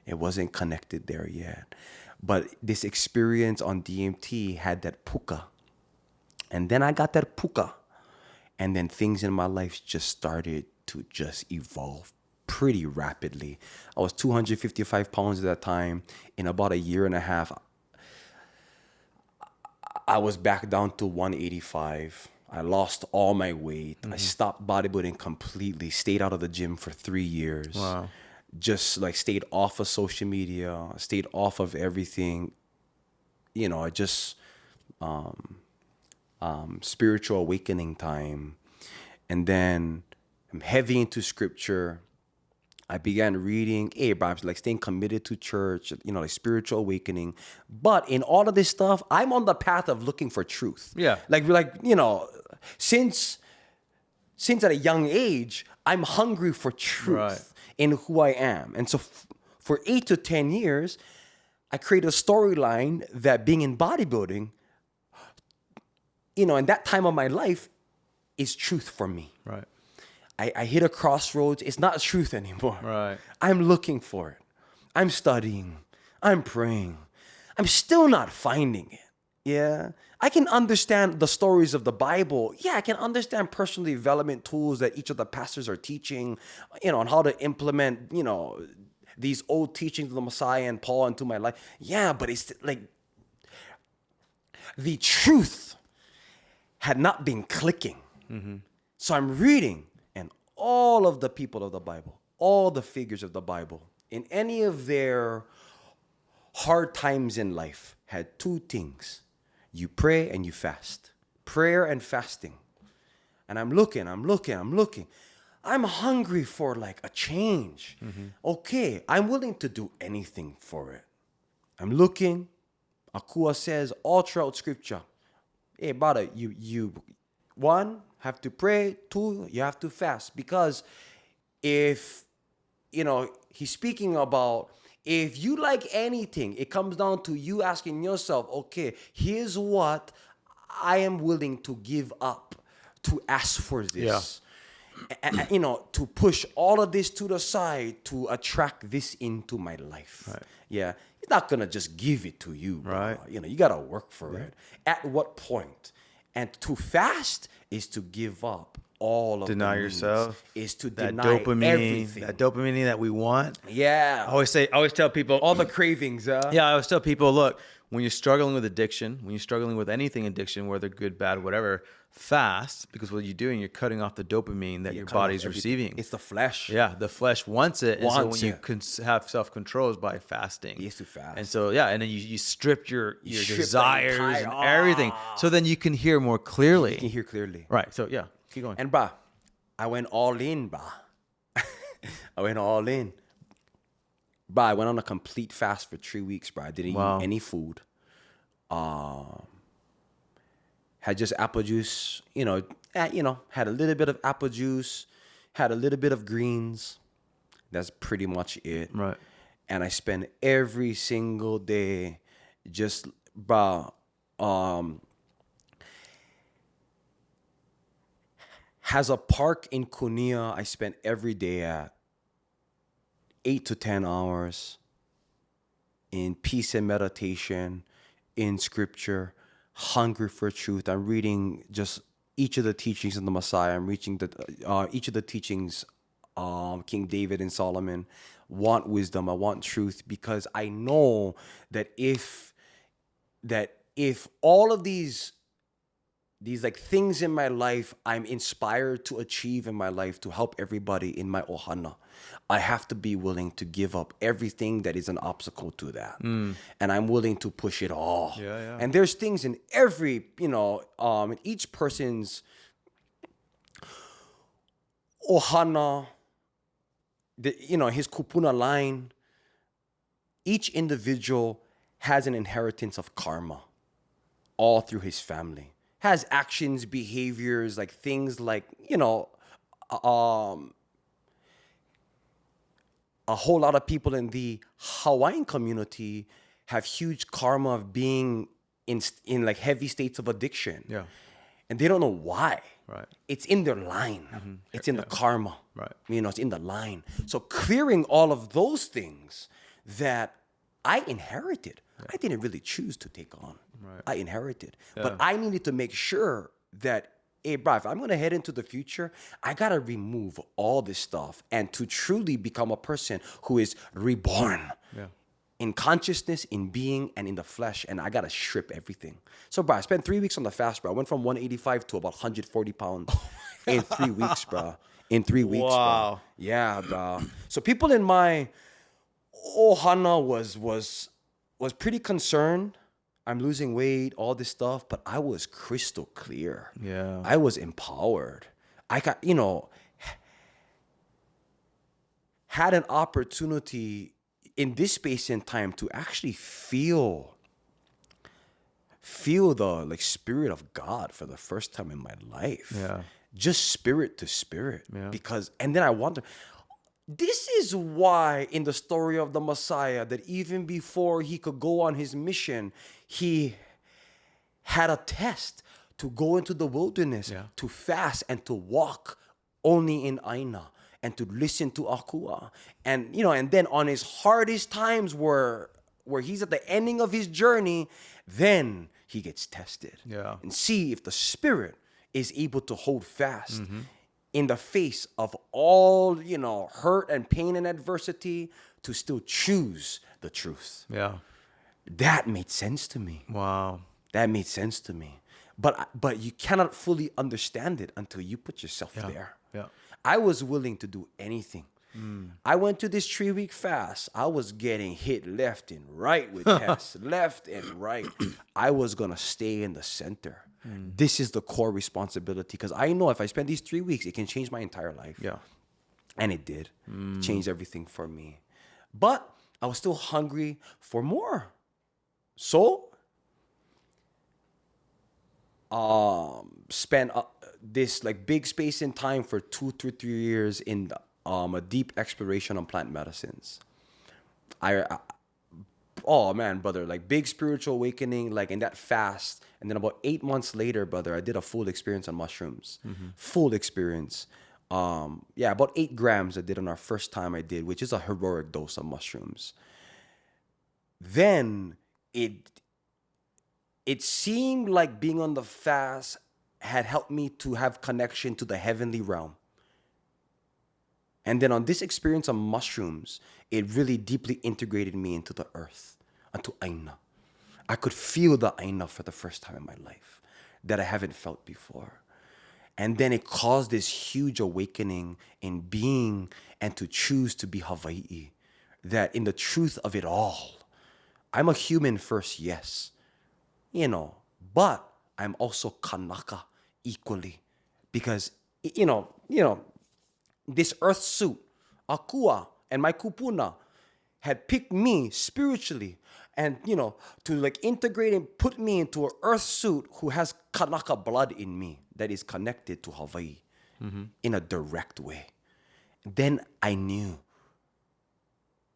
It wasn't connected there yet. But this experience on DMT had that puka. And then I got that puka. And then things in my life just started to just evolve pretty rapidly. I was 255 pounds at that time. In about a year and a half, I was back down to 185. I lost all my weight. I stopped bodybuilding completely, stayed out of the gym for 3 years. Wow. Just like stayed off of social media, stayed off of everything. I just spiritual awakening time. And then I'm heavy into scripture. I began reading, like staying committed to church, like spiritual awakening. But in all of this stuff, I'm on the path of looking for truth. Yeah. Since at a young age, I'm hungry for truth in who I am. And so for 8 to 10 years, I created a storyline that being in bodybuilding, in that time of my life is truth for me. Right. I hit a crossroads. It's not truth anymore. Right. I'm looking for it. I'm studying. I'm praying. I'm still not finding it. Yeah. I can understand the stories of the Bible. Yeah, I can understand personal development tools that each of the pastors are teaching, on how to implement, these old teachings of the Messiah and Paul into my life. Yeah, but it's like the truth had not been clicking. So I'm reading, and all of the people of the Bible, all the figures of the Bible, in any of their hard times in life, had two things. You pray and you fast. Prayer and fasting. And I'm looking. I'm hungry for like a change. Okay, I'm willing to do anything for it. I'm looking. Akua says all throughout scripture, hey, brother, you one, have to pray. Two, you have to fast. Because if, he's speaking about, if you like anything, it comes down to you asking yourself, okay, here's what I am willing to give up to ask for this. Yeah. To push all of this to the side to attract this into my life. Right. Yeah. He's not going to just give it to you. Bro. Right. You got to work for it. At what point? And to fast is to give up all of Deny the needs, yourself. is to That deny dopamine, everything. that dopamine that we want. Yeah. I always tell people, All the cravings. yeah, I always tell people, look, when you're struggling with addiction, when you're struggling with anything addiction, whether good, bad, whatever, fast, because what you're doing, you're cutting off the dopamine that your body's receiving. It's the flesh. Yeah, the flesh wants it. And so when Wants you it. have self-control is by fasting. Yes, to fast. And so, yeah, and then you strip your strip the desires entire- and everything. So then you can hear more clearly. You can hear clearly. Right. So, yeah, keep going. And bruh, I went all in, bruh. I went all in. Bruh, I went on a complete fast for 3 weeks, bruh. I didn't eat any food. Had just apple juice, had a little bit of apple juice, had a little bit of greens. That's pretty much it. Right. And I spent every single day just, bruh, has a park in Kunia I spent every day at 8 to 10 hours in peace and meditation, in scripture, hunger for truth. I'm reading just each of the teachings of the Messiah. I'm reaching each of the teachings, King David and Solomon. Want wisdom, I want truth, because I know that if all of these like things in my life I'm inspired to achieve in my life to help everybody in my ohana, I have to be willing to give up everything that is an obstacle to that. And I'm willing to push it all. Yeah. And there's things in every, in each person's ohana, his kupuna line, each individual has an inheritance of karma all through his family. Has actions, behaviors, like things like, a whole lot of people in the Hawaiian community have huge karma of being in like heavy states of addiction. Yeah. And they don't know why. Right. It's in their line. It's in the karma. Right. It's in the line. So clearing all of those things that I inherited, I didn't really choose to take on. Right. I inherited. But I needed to make sure that, hey, bro, if I'm going to head into the future, I got to remove all this stuff and to truly become a person who is reborn. Yeah. In consciousness, in being, and in the flesh, and I gotta strip everything. So, bro, I spent 3 weeks on the fast, bro. I went from 185 to about 140 pounds in 3 weeks, bro. In 3 weeks, Wow. bro. Yeah, bro. So people in my ohana was pretty concerned. I'm losing weight, all this stuff, but I was crystal clear. Yeah. I was empowered. I got, had an opportunity in this space and time to actually feel the like spirit of God for the first time in my life. Yeah. Just spirit to spirit. Yeah. And then I wonder, this is why in the story of the Messiah, that even before he could go on his mission, he had a test to go into the wilderness, to fast and to walk only in Aina, and to listen to Akua. And, and then on his hardest times where he's at the ending of his journey, then he gets tested. Yeah. And see if the spirit is able to hold fast in the face of all, hurt and pain and adversity, to still choose the truth. Yeah. That made sense to me. Wow. That made sense to me. But you cannot fully understand it until you put yourself there. Yeah. I was willing to do anything. I went to this 3-week fast. I was getting hit left and right with tests, left and right. I was going to stay in the center. This is the core responsibility, because I know if I spend these 3 weeks, it can change my entire life. Yeah. And it did. Changed everything for me. But I was still hungry for more. So, spent this like big space in time for 2 to 3 years in a deep exploration on plant medicines. Oh man, brother, like big spiritual awakening, like in that fast. And then about 8 months later, brother, I did a full experience on mushrooms. Full experience. About 8 grams I did on our first time I did, which is a heroic dose of mushrooms. Then it seemed like being on the fast had helped me to have connection to the heavenly realm. And then on this experience of mushrooms, it really deeply integrated me into the earth, into Aina. I could feel the Aina for the first time in my life that I haven't felt before. And then it caused this huge awakening in being and to choose to be Hawaii. That in the truth of it all, I'm a human first, yes, but I'm also Kanaka equally. Because, this earth suit, Akua and my kupuna had picked me spiritually and, to like integrate and put me into an earth suit who has Kanaka blood in me that is connected to Hawaii in a direct way. Then I knew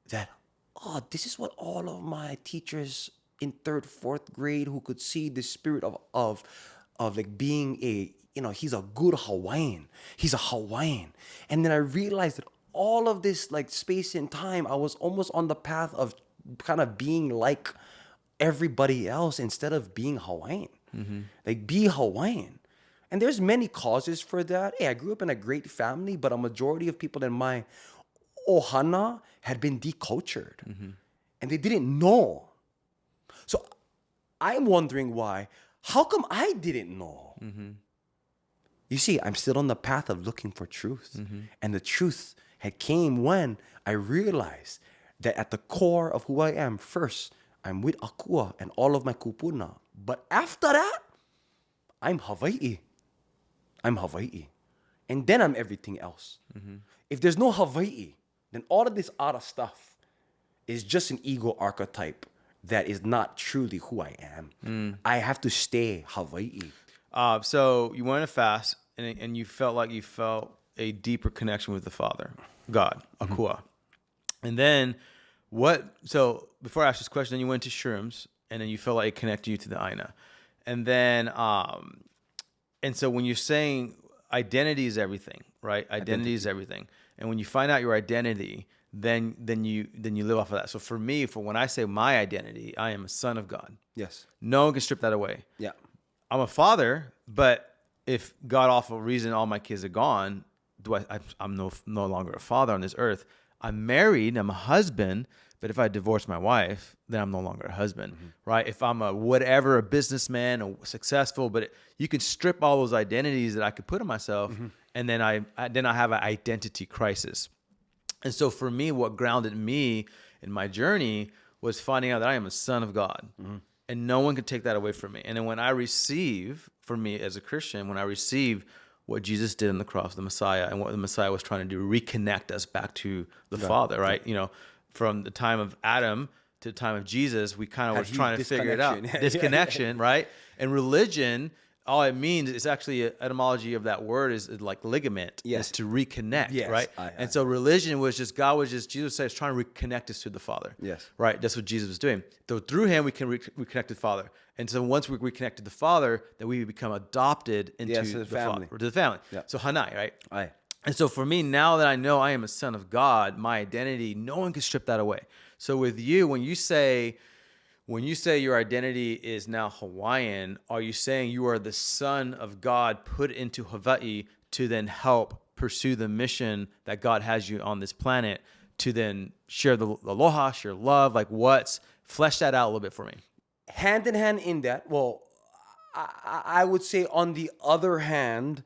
that, this is what all of my teachers in 3rd, 4th grade who could see the spirit of like being he's a good Hawaiian. He's a Hawaiian. And then I realized that all of this like space and time, I was almost on the path of kind of being like everybody else instead of being Hawaiian. Like be Hawaiian. And there's many causes for that. Hey, I grew up in a great family, but a majority of people in my ohana had been decultured. And they didn't know. So I'm wondering why. How come I didn't know? You see, I'm still on the path of looking for truth. And the truth had came when I realized that at the core of who I am, first, I'm with Akua and all of my kupuna. But after that, I'm Hawaii. I'm Hawaii. And then I'm everything else. If there's no Hawaii, then all of this other stuff is just an ego archetype that is not truly who I am. I have to stay Hawaii. So you went to fast, and you felt like you felt a deeper connection with the Father, God, Akua. And then so before I ask this question, then you went to shrooms, and then you felt like it connected you to the Aina. And then, and so when you're saying identity is everything, right? Identity is everything. And when you find out your identity, then you live off of that. So for me, when I say my identity, I am a son of God. Yes. No one can strip that away. Yeah. I'm a father, but if God awful reason all my kids are gone, I'm no longer a father on this earth. I'm married, I'm a husband, but if I divorce my wife, then I'm no longer a husband, right? If I'm a businessman or successful, but you can strip all those identities that I could put on myself, and then I have an identity crisis. And so for me, what grounded me in my journey was finding out that I am a son of God. And no one can take that away from me. And then when I receive, for me as a Christian, when I receive what Jesus did on the cross, the Messiah, and what the Messiah was trying to do, reconnect us back to the Father, right? From the time of Adam to the time of Jesus, we kind of was trying to figure it out. Disconnection, right? And religion, all it means is actually an etymology of that word is like ligament, is to reconnect, right? And so religion was just, Jesus says, trying to reconnect us to the Father. Yes. Right? That's what Jesus was doing. So through him, we can reconnect to the Father. And so once we reconnect to the Father, then we become adopted into the family. To the family. Yeah. So Hanai, right? Aye. And so for me, now that I know I am a son of God, my identity, no one can strip that away. So with you, when you say your identity is now Hawaiian, are you saying you are the son of God put into Hawaii to then help pursue the mission that God has you on this planet, to then share the aloha, share love? Like flesh that out a little bit for me. Hand in hand in that, well, I would say on the other hand,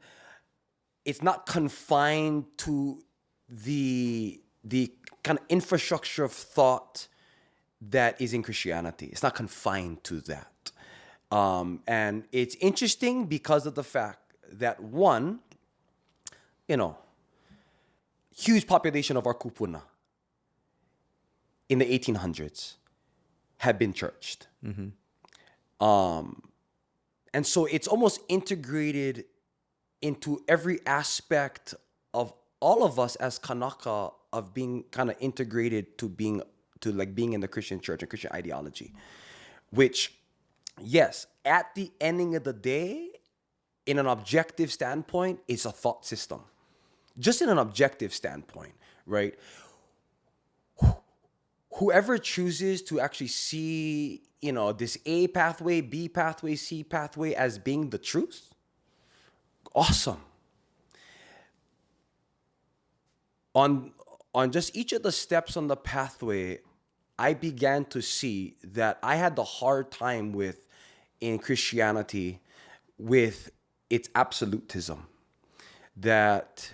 it's not confined to the kind of infrastructure of thought that is in Christianity. It's not confined to that. And it's interesting because of the fact that one, huge population of our kupuna in the 1800s had been churched. And so it's almost integrated into every aspect of all of us as Kanaka, of being kind of integrated to being in the Christian church and Christian ideology, which, yes, at the ending of the day, in an objective standpoint, it's a thought system. Just in an objective standpoint, right? Whoever chooses to actually see, this A pathway, B pathway, C pathway as being the truth, Awesome. On just each of the steps on the pathway, I began to see that I had the hard time with in Christianity with its absolutism. That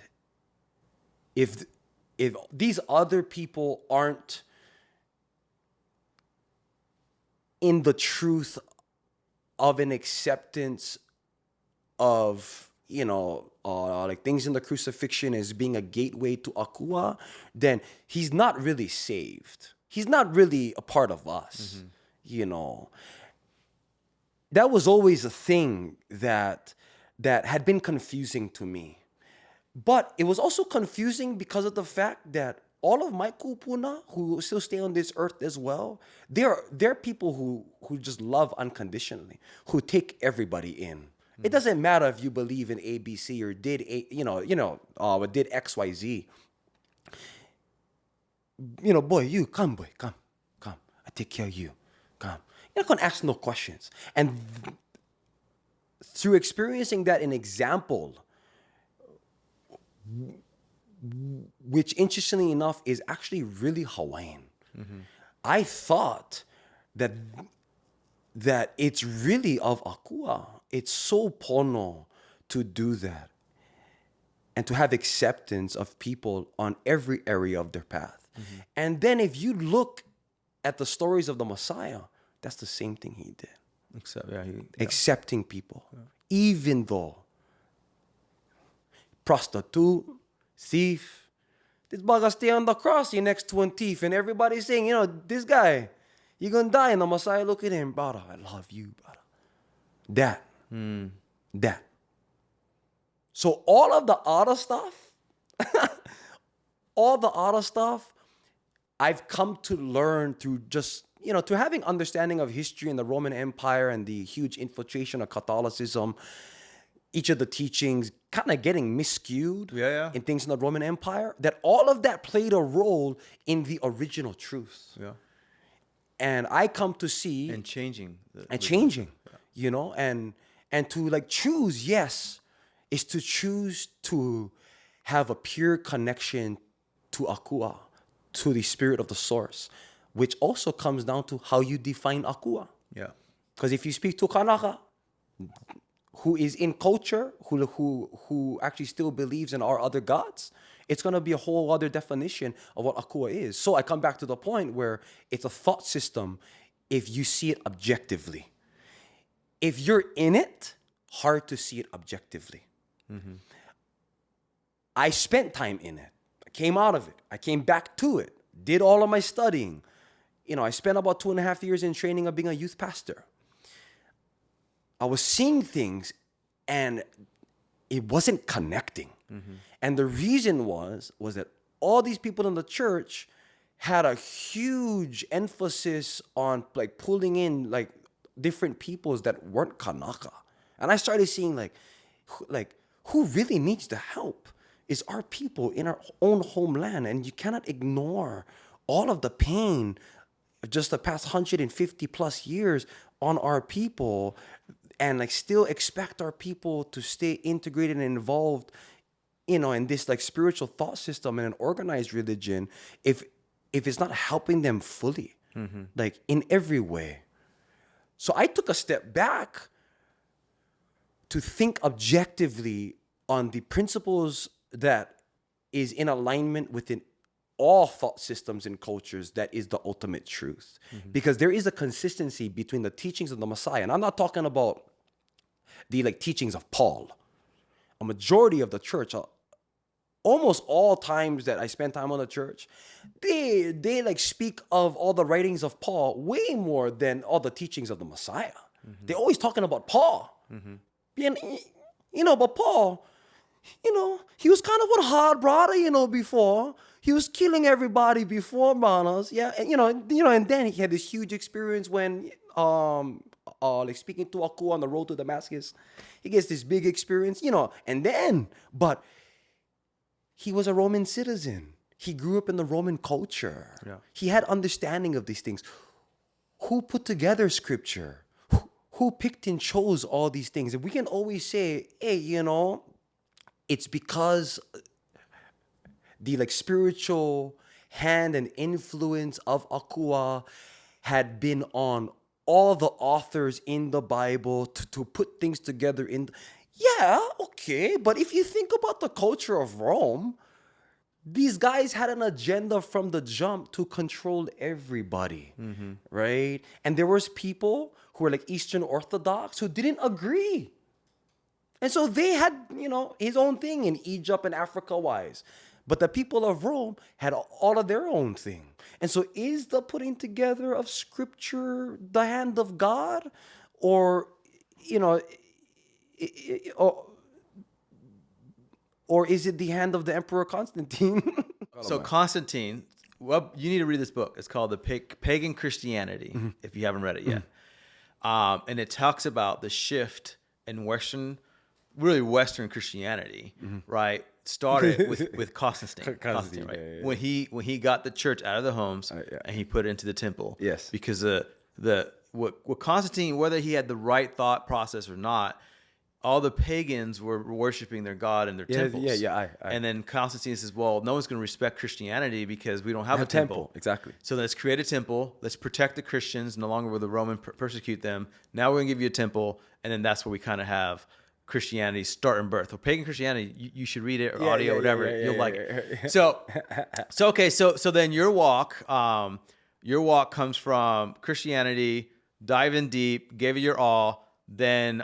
if these other people aren't in the truth of an acceptance of, like things in the crucifixion as being a gateway to Akua, then he's not really saved. He's not really a part of us, That was always a thing that had been confusing to me. But it was also confusing because of the fact that all of my kupuna who still stay on this earth as well, they're people who just love unconditionally, who take everybody in. It doesn't matter if you believe in ABC or did X, Y, Z. Boy, you come, boy, come. I take care of you. Come. You're not gonna ask no questions. And through experiencing that in example, which interestingly enough is actually really Hawaiian. I thought that it's really of Akua. It's so pono to do that and to have acceptance of people on every area of their path. And then if you look at the stories of the Messiah, that's the same thing he did. Accepting people, even though prostitute, thief, this bugger stay on the cross, you're next to a thief, and everybody's saying, this guy, you're gonna die. And the Messiah look at him, brother, I love you, brother. That. So all of the other stuff, I've come to learn through just, to having understanding of history in the Roman Empire and the huge infiltration of Catholicism, each of the teachings kind of getting miscued in things in the Roman Empire, that all of that played a role in the original truth. Yeah. And I come to see... And changing. And to like choose, yes, is to choose to have a pure connection to Akua, to the spirit of the source, which also comes down to how you define Akua. Yeah. Because if you speak to Kanaka, who is in culture, who actually still believes in our other gods, it's going to be a whole other definition of what Akua is. So I come back to the point where it's a thought system if you see it objectively. If you're in it, hard to see it objectively. I spent time in it. I came out of it. I came back to it. Did all of my studying. I spent about 2.5 years in training of being a youth pastor. I was seeing things and it wasn't connecting. And the reason was that all these people in the church had a huge emphasis on like pulling in like different peoples that weren't Kanaka. And I started seeing like who really needs the help is our people in our own homeland. And you cannot ignore all of the pain of just the past 150 plus years on our people and like still expect our people to stay integrated and involved, in this like spiritual thought system and an organized religion if it's not helping them fully, like in every way. So I took a step back to think objectively on the principles that is in alignment within all thought systems and cultures that is the ultimate truth. Because there is a consistency between the teachings of the Messiah. And I'm not talking about the like teachings of Paul. A majority of the church, almost all times that I spend time on the church, they like speak of all the writings of Paul way more than all the teachings of the Messiah. They're always talking about Paul. But Paul, he was kind of a hard brother, before. He was killing everybody before Manas. Yeah, and then he had this huge experience when like speaking to Aku on the road to Damascus. He gets this big experience, but he was a Roman citizen. He grew up in the Roman culture. Yeah. He had understanding of these things. Who put together scripture? Who picked and chose all these things? And we can always say, hey, it's because the like spiritual hand and influence of Akua had been on all the authors in the Bible to put things together in. Yeah, okay. But if you think about the culture of Rome, these guys had an agenda from the jump to control everybody, right? And there was people who were like Eastern Orthodox who didn't agree. And so they had, his own thing in Egypt and Africa wise. But the people of Rome had all of their own thing. And so is the putting together of scripture the hand of God? Or, or is it the hand of the Emperor Constantine? So Constantine, well, you need to read this book. It's called The Pagan Christianity, if you haven't read it yet. And it talks about the shift in Western Christianity, right? Started with Constantine, right? Yeah. When he got the church out of the homes and he put it into the temple. Yes. Because what Constantine, whether he had the right thought process or not, all the pagans were worshiping their god in their temples. And then Constantine says, well, no one's going to respect Christianity because we don't have a temple. Exactly. So let's create a temple. Let's protect the Christians. No longer will the Roman persecute them. Now we're going to give you a temple. And then that's where we kind of have Christianity start and birth. Or pagan Christianity, you should read it, or audio, whatever. You'll like it. So then your walk comes from Christianity, dive in deep, gave it your all, then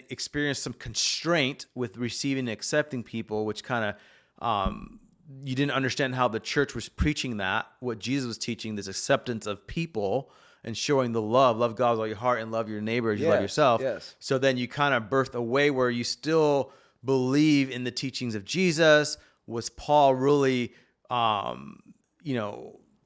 experience some constraint with receiving and accepting people, which kind of you didn't understand how the church was preaching that, what Jesus was teaching, this acceptance of people and showing the love God with all your heart and love your neighbor as you love yourself. Yes. So then you kind of birthed a way where you still believe in the teachings of Jesus. Was Paul really,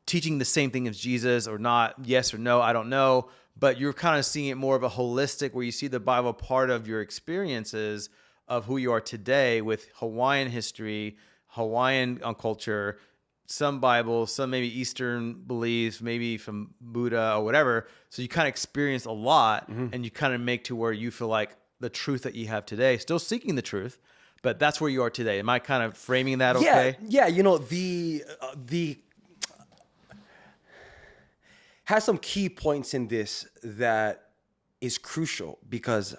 teaching the same thing as Jesus or not? Yes or no, I don't know. But you're kind of seeing it more of a holistic, where you see the Bible part of your experiences of who you are today with Hawaiian history, Hawaiian culture, some Bible, some maybe Eastern beliefs, maybe from Buddha or whatever. So you kind of experience a lot, and you kind of make to where you feel like the truth that you have today, still seeking the truth, but that's where you are today. Am I kind of framing that okay? Yeah. The has some key points in this that is crucial, because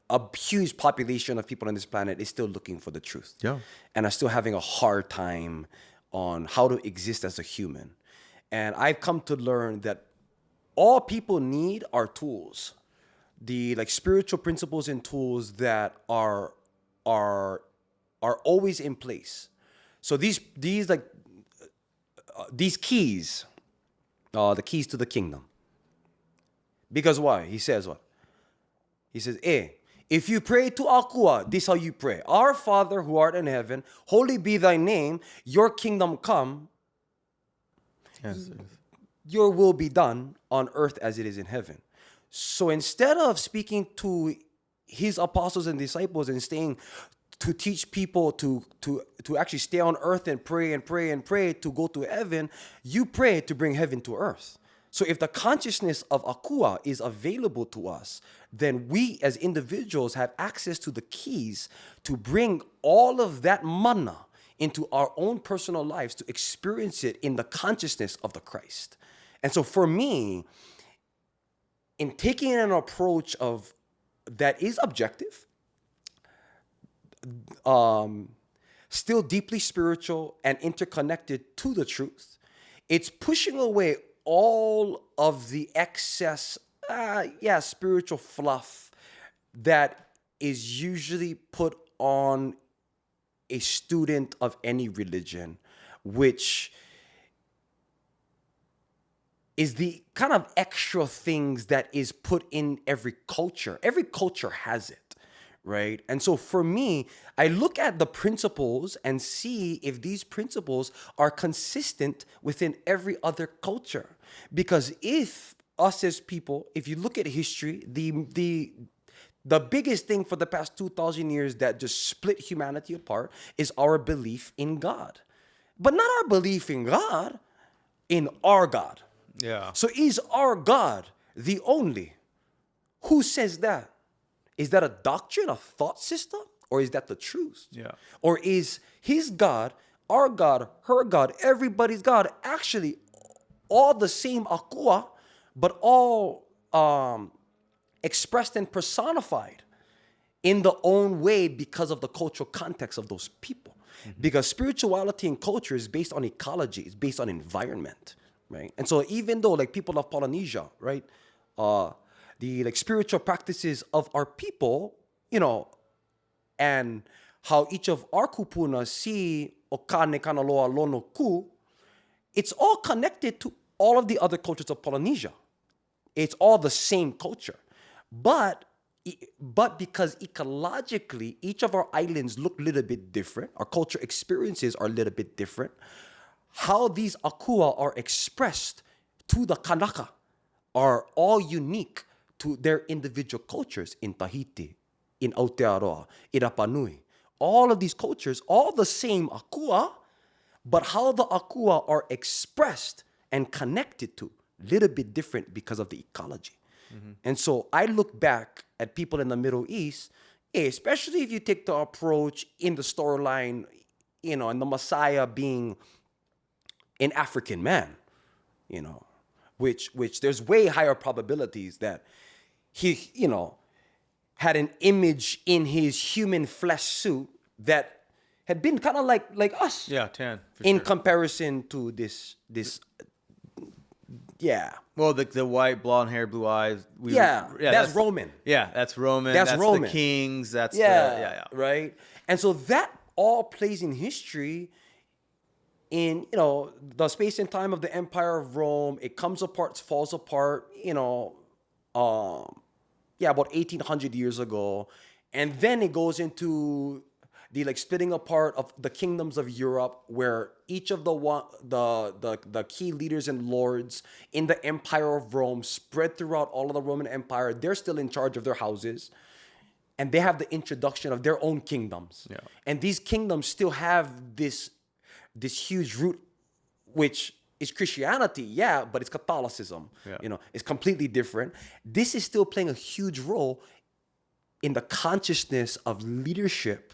a huge population of people on this planet is still looking for the truth. Yeah. And are still having a hard time on how to exist as a human. And I've come to learn that all people need are tools. The spiritual principles and tools that are always in place. So these keys, the keys to the kingdom. Because why? He says what? He says, if you pray to Akua, this is how you pray. Our Father who art in heaven, holy be thy name, your kingdom come. Yes. Your will be done on earth as it is in heaven. So instead of speaking to his apostles and disciples and staying to teach people to actually stay on earth and pray and pray and pray to go to heaven, you pray to bring heaven to earth. So if the consciousness of Akua is available to us, then we as individuals have access to the keys to bring all of that mana into our own personal lives, to experience it in the consciousness of the Christ. And so for me, in taking an approach of that is objective, still deeply spiritual and interconnected to the truth, it's pushing away all of the excess, spiritual fluff that is usually put on a student of any religion, which is the kind of extra things that is put in every culture. Every culture has it, right? And so for me, I look at the principles and see if these principles are consistent within every other culture. Because if us as people, if you look at history, the biggest thing for the past 2,000 years that just split humanity apart is our belief in God. But not our belief in God, in our God. Yeah. So is our God the only? Who says that? Is that a doctrine, a thought system, or is that the truth? Yeah. Or is his God, our God, her God, everybody's God actually all the same akua, but all expressed and personified in the own way because of the cultural context of those people? Because spirituality and culture is based on ecology, it's based on environment, right? And so even though like people of Polynesia, right, the like spiritual practices of our people, and how each of our kupuna see o kane kana loa lono ku, it's all connected to all of the other cultures of Polynesia. It's all the same culture. But because ecologically, each of our islands look a little bit different, our culture experiences are a little bit different, how these akua are expressed to the Kanaka are all unique to their individual cultures in Tahiti, in Aotearoa, in Rapa Nui. All of these cultures, all the same akua, but how the akua are expressed and connected to, little bit different because of the ecology. And so I look back at people in the Middle East, especially if you take the approach in the storyline, and the Messiah being an African man, which there's way higher probabilities that he, had an image in his human flesh suit that had been kind of like us. Yeah, tan. In comparison to this. Yeah. Well, the white, blonde hair, blue eyes. That's Roman. Yeah, that's Roman. That's Roman. The kings. That's right. And so that all plays in history. In the space and time of the Empire of Rome, it comes apart, falls apart. About 1800 years ago, and then it goes into the splitting apart of the kingdoms of Europe, where each of the key leaders and lords in the Empire of Rome spread throughout all of the Roman Empire. They're still in charge of their houses, and they have the introduction of their own kingdoms. Yeah. And these kingdoms still have this huge root, which is Christianity, but it's Catholicism. Yeah. It's completely different. This is still playing a huge role in the consciousness of leadership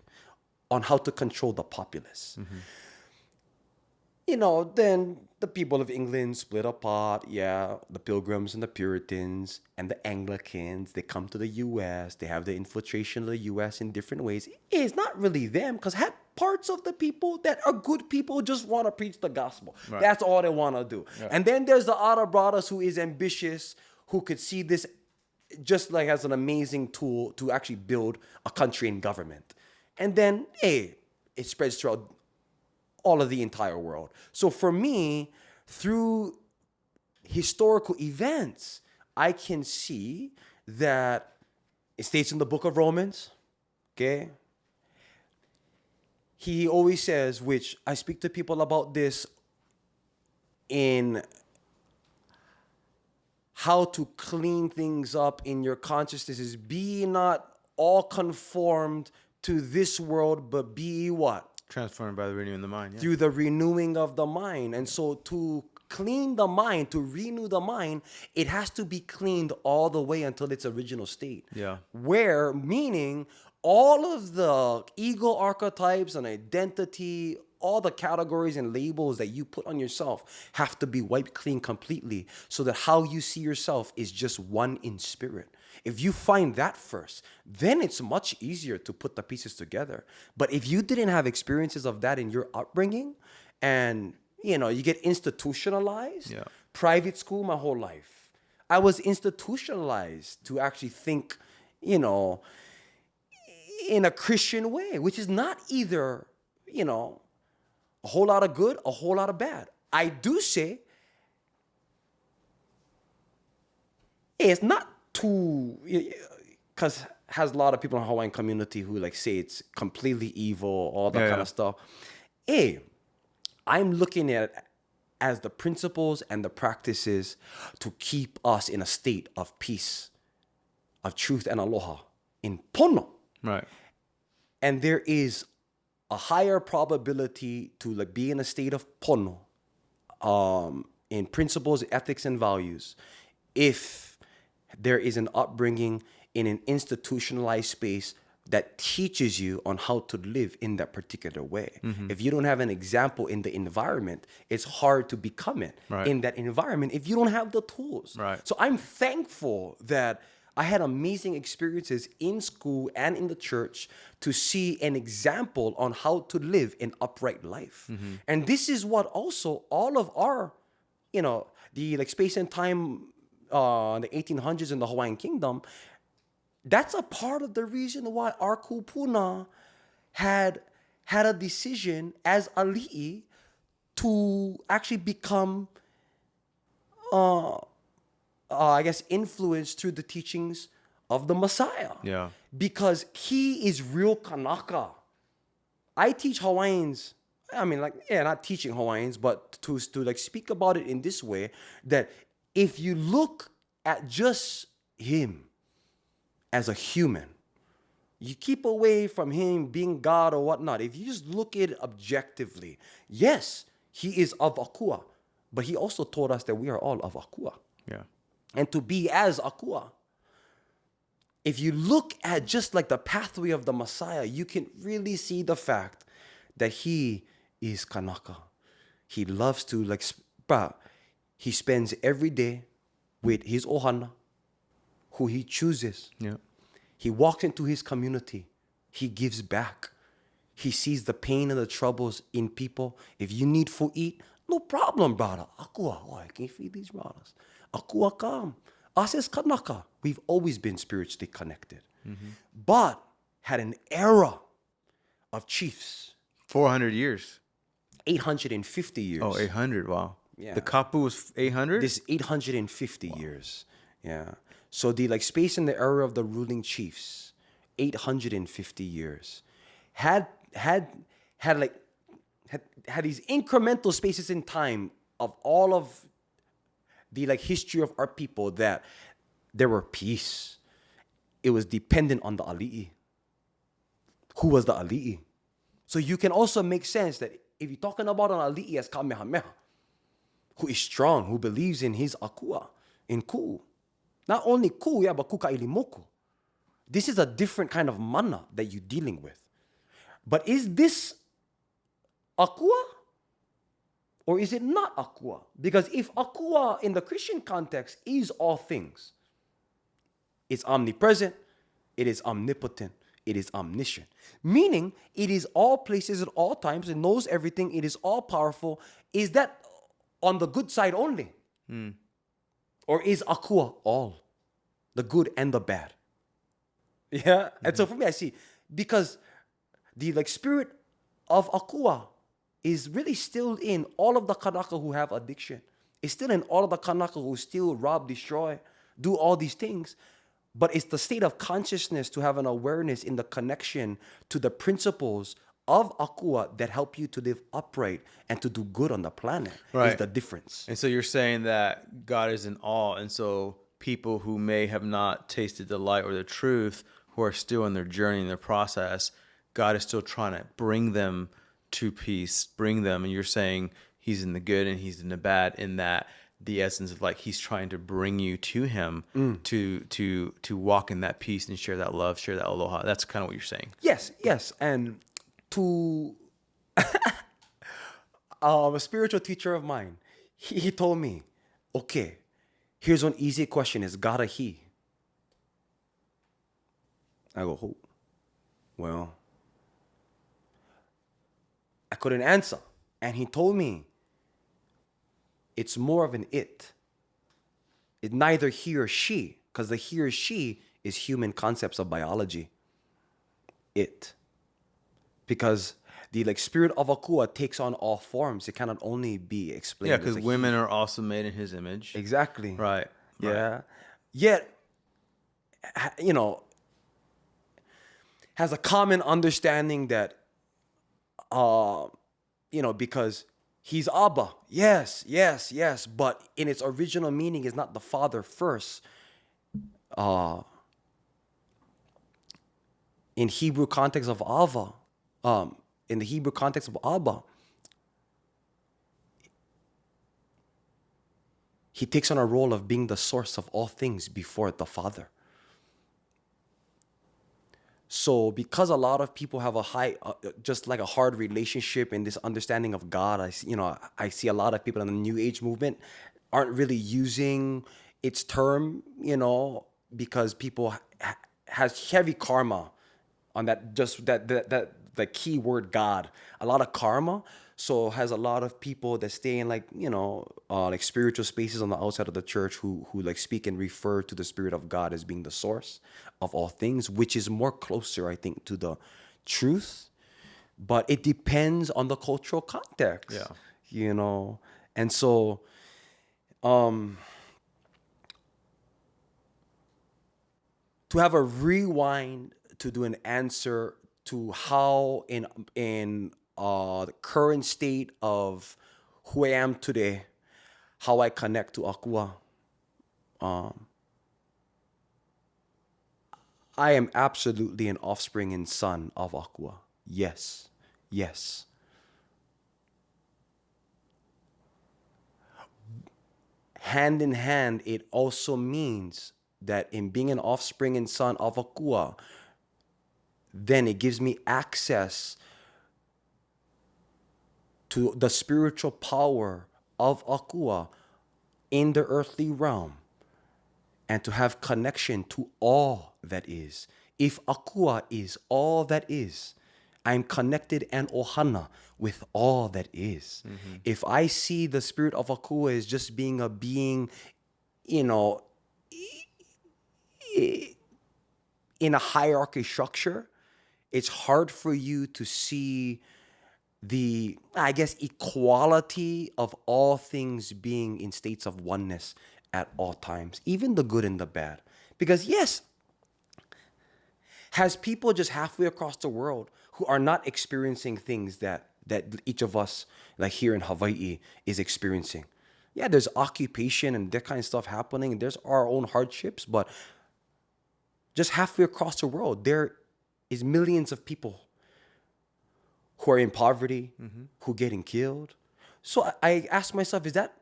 on how to control the populace. Then the people of England split apart. The Pilgrims and the Puritans and the Anglicans, they come to the U.S. They have the infiltration of the U.S. in different ways. It's not really them, because parts of the people that are good people just want to preach the gospel. Right. That's all they want to do. Yeah. And then there's the Other Brothers who is ambitious, who could see this just like as an amazing tool to actually build a country and government. And then, it spreads throughout all of the entire world. So for me, through historical events, I can see that it states in the book of Romans, okay? He always says, which I speak to people about this in how to clean things up in your consciousness, is be not all conformed to this world, but be what? Transformed by the renewing of the mind. Yeah. Through the renewing of the mind. And so to clean the mind, to renew the mind, it has to be cleaned all the way until its original state. Yeah. Where, meaning, all of the ego archetypes and identity, all the categories and labels that you put on yourself have to be wiped clean completely, so that how you see yourself is just one in spirit. If you find that first, then it's much easier to put the pieces together. But if you didn't have experiences of that in your upbringing, and you get institutionalized, private school my whole life, I was institutionalized to actually think, in a Christian way, which is not either, a whole lot of good, a whole lot of bad. I do say, it's not too, because has a lot of people in the Hawaiian community who say it's completely evil, all that kind of stuff. I'm looking at it as the principles and the practices to keep us in a state of peace, of truth and aloha in pono. Right. And there is a higher probability to be in a state of pono, in principles, ethics, and values, if there is an upbringing in an institutionalized space that teaches you on how to live in that particular way. If you don't have an example in the environment, it's hard to become it Right. in that environment if you don't have the tools. Right. So I'm thankful that I had amazing experiences in school and in the church to see an example on how to live an upright life. And this is what also all of our, the like space and time, the 1800s in the Hawaiian Kingdom, that's a part of the reason why our kupuna had a decision as ali'i to actually become, I guess, influenced through the teachings of the Messiah. Yeah. Because he is real Kanaka. I teach Hawaiians, not teaching Hawaiians, but to like speak about it in this way, that if you look at just him as a human, you keep away from him being God or whatnot. If you just look at it objectively, yes, he is of Akua, but he also told us that we are all of Akua. Yeah. And to be as Akua, if you look at just like the pathway of the Messiah, you can really see the fact that he is Kanaka. He loves to he spends every day with his ohana, who he chooses. Yeah. He walks into his community. He gives back. He sees the pain and the troubles in people. If you need food eat, no problem, brother. Akua, I can feed these brothers. Akua kam. Us as Kanaka, we've always been spiritually connected. But had an era of chiefs. 400 years. 850 years. Oh, 800. Wow. Yeah. The kapu was 800? This 850 years. Yeah. So the like space in the era of the ruling chiefs, 850 years, had these incremental spaces in time of all of the like history of our people that there were peace. It was dependent on the ali'i. Who was the ali'i? So you can also make sense that if you're talking about an ali'i as Kamehameha, who is strong, who believes in his akua, in ku. Not only ku, yeah, but kuka ilimoku. This is a different kind of mana that you're dealing with. But is this akua? Or is it not akua? Because if akua in the Christian context is all things, it's omnipresent, it is omnipotent, it is omniscient. Meaning, it is all places at all times, it knows everything, it is all powerful. Is that on the good side only? Or is akua all? The good and the bad. Yeah? And so for me, I see, because the like spirit of akua is really still in all of the Kanaka who have addiction. It's still in all of the Kanaka who steal, rob, destroy, do all these things. But it's the state of consciousness to have an awareness in the connection to the principles of akua that help you to live upright and to do good on the planet. Right. Is the difference. And so you're saying that God is in all. And so people who may have not tasted the light or the truth, who are still in their journey, in their process, God is still trying to bring them to peace, bring them. And you're saying he's in the good and he's in the bad, in that the essence of like he's trying to bring you to him to walk in that peace and share that love, share that aloha. That's kind of what you're saying. Yes. And to a spiritual teacher of mine, he told me, okay, here's one easy question. Is God a he? I go, who? Well, I couldn't answer. And he told me, it's more of an it. It's neither he or she, because the he or she is human concepts of biology. It. Because the like spirit of akua takes on all forms. It cannot only be explained. Yeah, because women are also made in his image. Exactly. Right. Yeah. Right. Yet, has a common understanding that, because he's Abba. Yes. But in its original meaning is not the father first. In Hebrew context of Ava, in the Hebrew context of Abba, he takes on a role of being the source of all things before the Father. So because a lot of people have a just like a hard relationship and this understanding of God, I see a lot of people in the New Age movement aren't really using its term, because people has heavy karma on that, just that the key word God, a lot of karma. So has a lot of people that stay in like spiritual spaces on the outside of the church who like speak and refer to the Spirit of God as being the source of all things, which is more closer, I think, to the truth. But it depends on the cultural context. Yeah. And so to have a rewind to do an answer to how in the current state of who I am today, how I connect to Akua. I am absolutely an offspring and son of Akua. Yes. Yes. Hand in hand, it also means that in being an offspring and son of Akua, then it gives me access to the spiritual power of Akua in the earthly realm, and to have connection to all that is. If Akua is all that is, I'm connected and ohana with all that is. If I see the spirit of Akua as just being a being, in a hierarchy structure, it's hard for you to see the, I guess, equality of all things being in states of oneness at all times, even the good and the bad. Because yes, has people just halfway across the world who are not experiencing things that each of us, like here in Hawaii, is experiencing. Yeah, there's occupation and that kind of stuff happening, and there's our own hardships, but just halfway across the world, there is millions of people who are in poverty, who are getting killed. So I asked myself, is that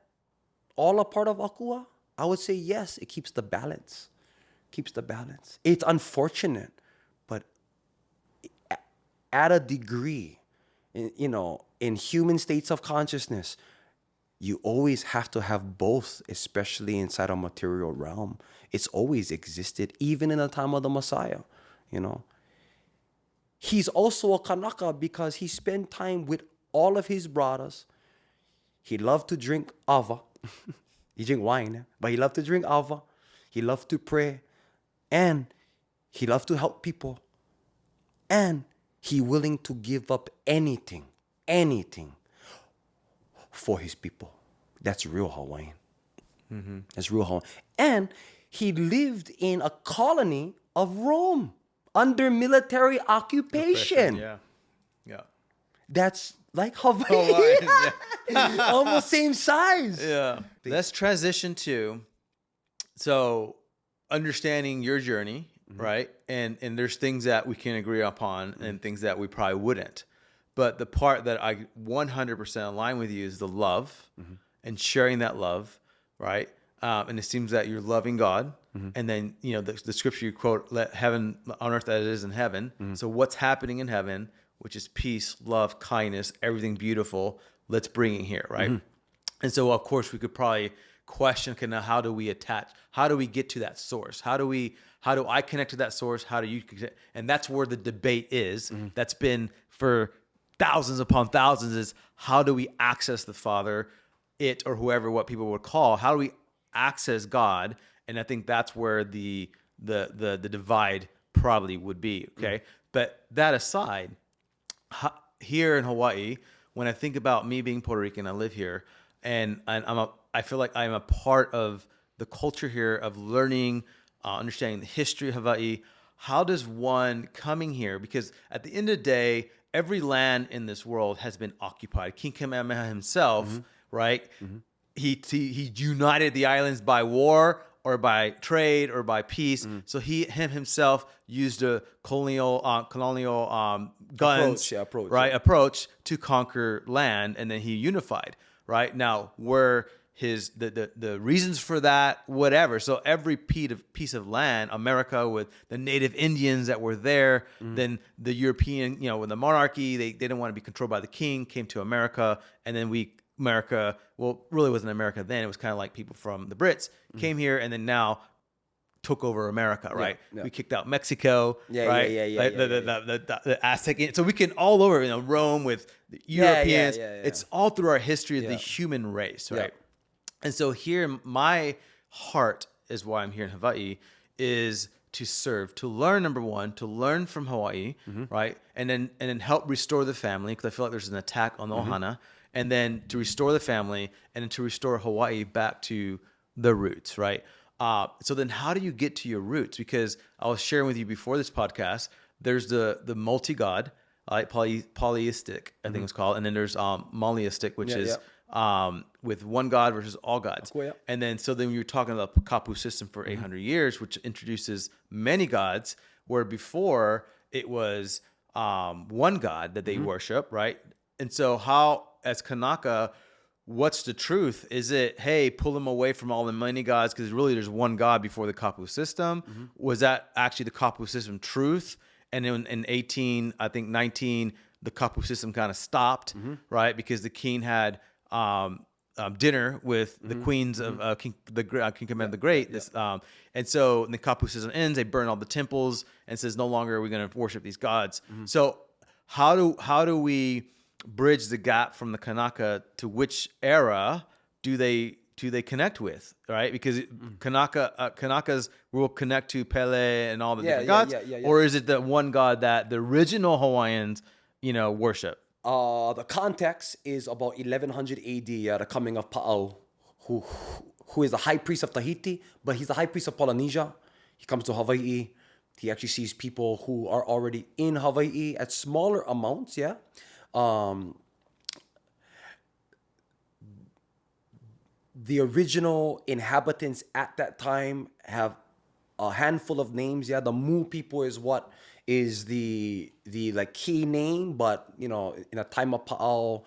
all a part of Akua? I would say yes, it keeps the balance. Keeps the balance. It's unfortunate, but at a degree, in human states of consciousness, you always have to have both, especially inside a material realm. It's always existed, even in the time of the Messiah, He's also a Kanaka because he spent time with all of his brothers. He loved to drink ava. He drank wine, but he loved to drink ava. He loved to pray. And he loved to help people. And he willing to give up anything for his people. That's real Hawaiian. That's real Hawaiian. And he lived in a colony of Rome under military occupation. Yeah. That's like Hawaii. Yeah. Almost same size. Yeah. Let's transition to, so understanding your journey, right? And there's things that we can agree upon and things that we probably wouldn't. But the part that I 100% align with you is the love and sharing that love, right? And it seems that you're loving God. And then, the scripture you quote, let heaven on earth as it is in heaven. So what's happening in heaven, which is peace, love, kindness, everything beautiful, let's bring it here, right? And so, of course, we could probably question, okay, now how do we get to that source? How do I connect to that source? How do you connect? And that's where the debate is. That's been for thousands upon thousands, is how do we access the Father, it or whoever, what people would call, how do we access God? And I think that's where the divide probably would be, okay? But that aside, here in Hawaii, when I think about me being Puerto Rican, I live here, and I feel like I'm a part of the culture here of learning, understanding the history of Hawaii. How does one coming here, because at the end of the day, every land in this world has been occupied. King Kamehameha himself, right? He united the islands by war or by trade or by peace. So himself used a colonial guns approach to conquer land, and then he unified. Right now, where the reasons for that, whatever. So every piece of land, America with the native Indians that were there, then the European, with the monarchy, they didn't want to be controlled by the king, came to America, and then America, well, really wasn't America then. It was kind of like people from the Brits came here, and then now took over America, right? Yeah. We kicked out Mexico, Yeah, right? The Aztec. So we can all over, Rome with the Europeans. It's all through our history of the human race, right? And so here, my heart is why I'm here in Hawaii is to serve, to learn. Number one, to learn from Hawaii, right? And then help restore the family, because I feel like there's an attack on the ohana, and then to restore the family, and then to restore Hawaii back to the roots, right? So then how do you get to your roots? Because I was sharing with you before this podcast, there's the multi-god, polyistic, I think it's called. And then there's monotheistic, which is with one god versus all gods. Cool, yeah. And then when you're talking about the kapu system for 800 years, which introduces many gods, where before it was one god that they worship, right? And so how, as Kanaka, what's the truth? Is it, hey, pull them away from all the many gods because really there's one god before the kapu system? Was that actually the kapu system truth? And in 19, the kapu system kind of stopped, right? Because the king had dinner with the queens of King Kamena the Great. And so when the kapu system ends, they burn all the temples and says, no longer are we going to worship these gods. So how do we bridge the gap from the Kanaka to which era do they connect with, right? Because Kanakas will connect to Pele and all the different gods, or is it the one god that the original Hawaiians, worship? The context is about 1100 AD, the coming of Pa'au, who is the high priest of Tahiti, but he's the high priest of Polynesia. He comes to Hawaii. He actually sees people who are already in Hawaii at smaller amounts, the original inhabitants at that time have a handful of names. The Mu people is what is the like key name, but in a time of Pa'au,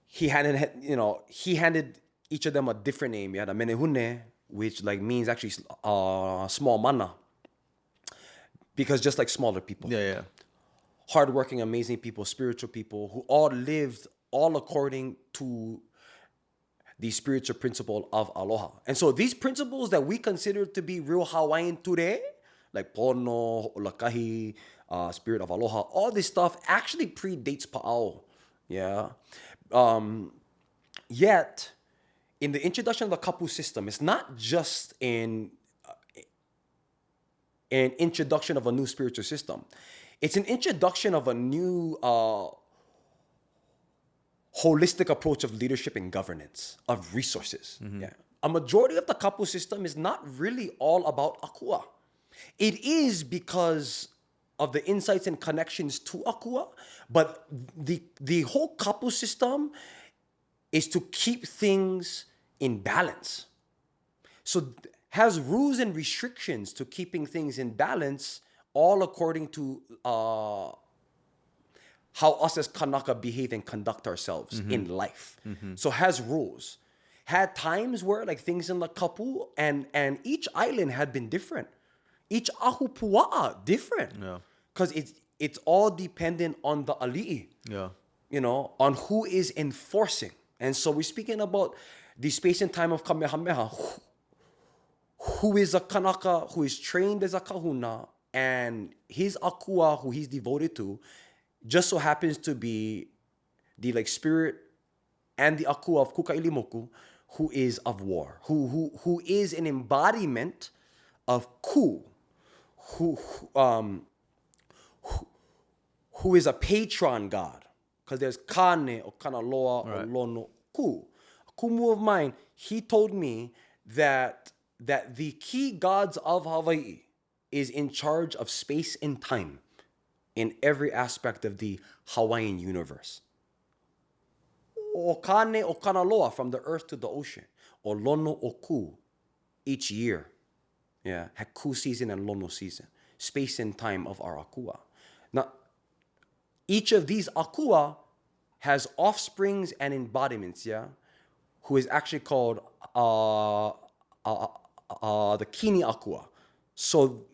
he handed each of them a different name. The Menehune, which like means actually small mana, because just like smaller people. Hardworking, amazing people, spiritual people who all lived all according to the spiritual principle of aloha. And so these principles that we consider to be real Hawaiian today, like pono, olakahi, spirit of aloha, all this stuff actually predates Pa'au. Yet, in the introduction of the kapu system, it's not just an introduction of a new spiritual system. It's an introduction of a new holistic approach of leadership and governance, of resources. A majority of the kapu system is not really all about akua. It is because of the insights and connections to akua, but the whole kapu system is to keep things in balance. So has rules and restrictions to keeping things in balance, all according to how us as Kanaka behave and conduct ourselves in life. So has rules. Had times where like things in the kapu and each island had been different. Each ahupua'a different. Because it's all dependent on the ali'i. On who is enforcing. And so we're speaking about the space and time of Kamehameha. Who is a Kanaka who is trained as a kahuna, and his akua who he's devoted to just so happens to be the like spirit and the akua of Kukailimoku, who is of war, who is an embodiment of ku, who is a patron god, because there's Kane or Kanaloa or Lono Ku. A kumu of mine, he told me that the key gods of Hawaii is in charge of space and time in every aspect of the Hawaiian universe. O Kane o Kanaloa, from the earth to the ocean. O Lono o Ku, each year. Haku season and Lono season. Space and time of our akua. Now, each of these akua has offsprings and embodiments, who is actually called the Kini Akua. So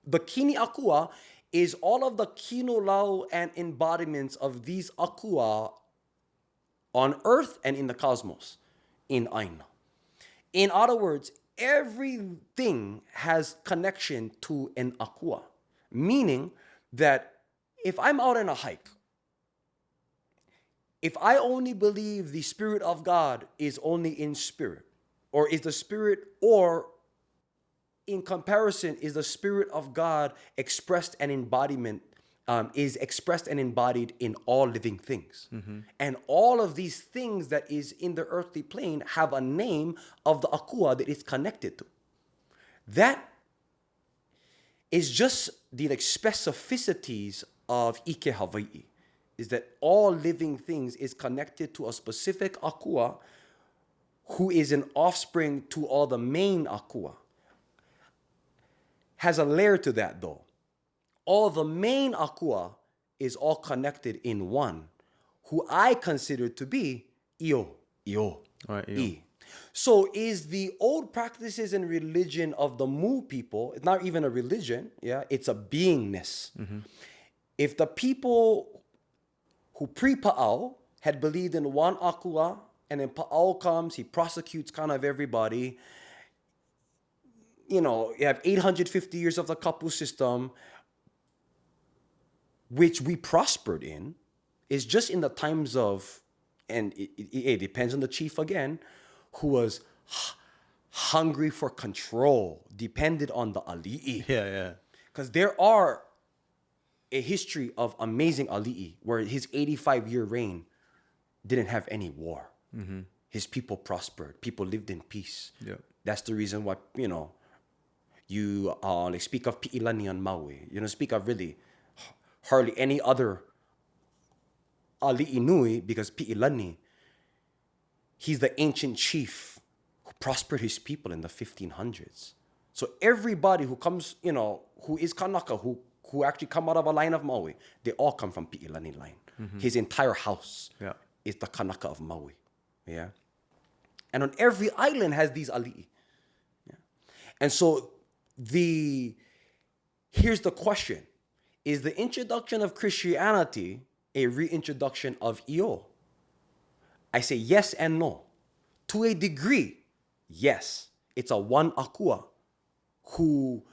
the Kini Akua is all of the kinolau and embodiments of these Akua on Earth and in the cosmos, in Aina. In other words, everything has connection to an Akua, meaning that if I'm out on a hike, if I only believe the Spirit of God is only in spirit, or is the Spirit, or in comparison, is the Spirit of God expressed and embodiment, is expressed and embodied in all living things. And all of these things that is in the earthly plane have a name of the Akua that it's connected to. That is just the specificities of Ike Hawaii, is that all living things is connected to a specific Akua who is an offspring to all the main Akua. Has a layer to that though. All the main Akua is all connected in one, who I consider to be Io. All right, Io. I. So is the old practices and religion of the Mu people, it's not even a religion, yeah, it's a beingness. If the people who pre-Pa'au had believed in one Akua, and then Pa'au comes, he prosecutes kind of everybody. You know, you have 850 years of the kapu system, which we prospered in, is just in the times of, and it depends on the chief again, who was hungry for control, depended on the ali'i. Yeah. Because there are a history of amazing ali'i where his 85-year reign didn't have any war. His people prospered. People lived in peace. Yeah. That's the reason why, you know, you speak of Pi'ilani on Maui. You don't speak of really hardly any other ali'i nui, because Pi'ilani, he's the ancient chief who prospered his people in the 1500s. So everybody who comes, you know, who is Kanaka, who actually come out of a line of Maui, they all come from Pi'ilani line. His entire house is the Kanaka of Maui. Yeah. And on every island has these ali'i. Yeah. And so here's the question. Is the introduction of Christianity a reintroduction of Io? I say yes and no. To a degree, yes. It's a one Akua who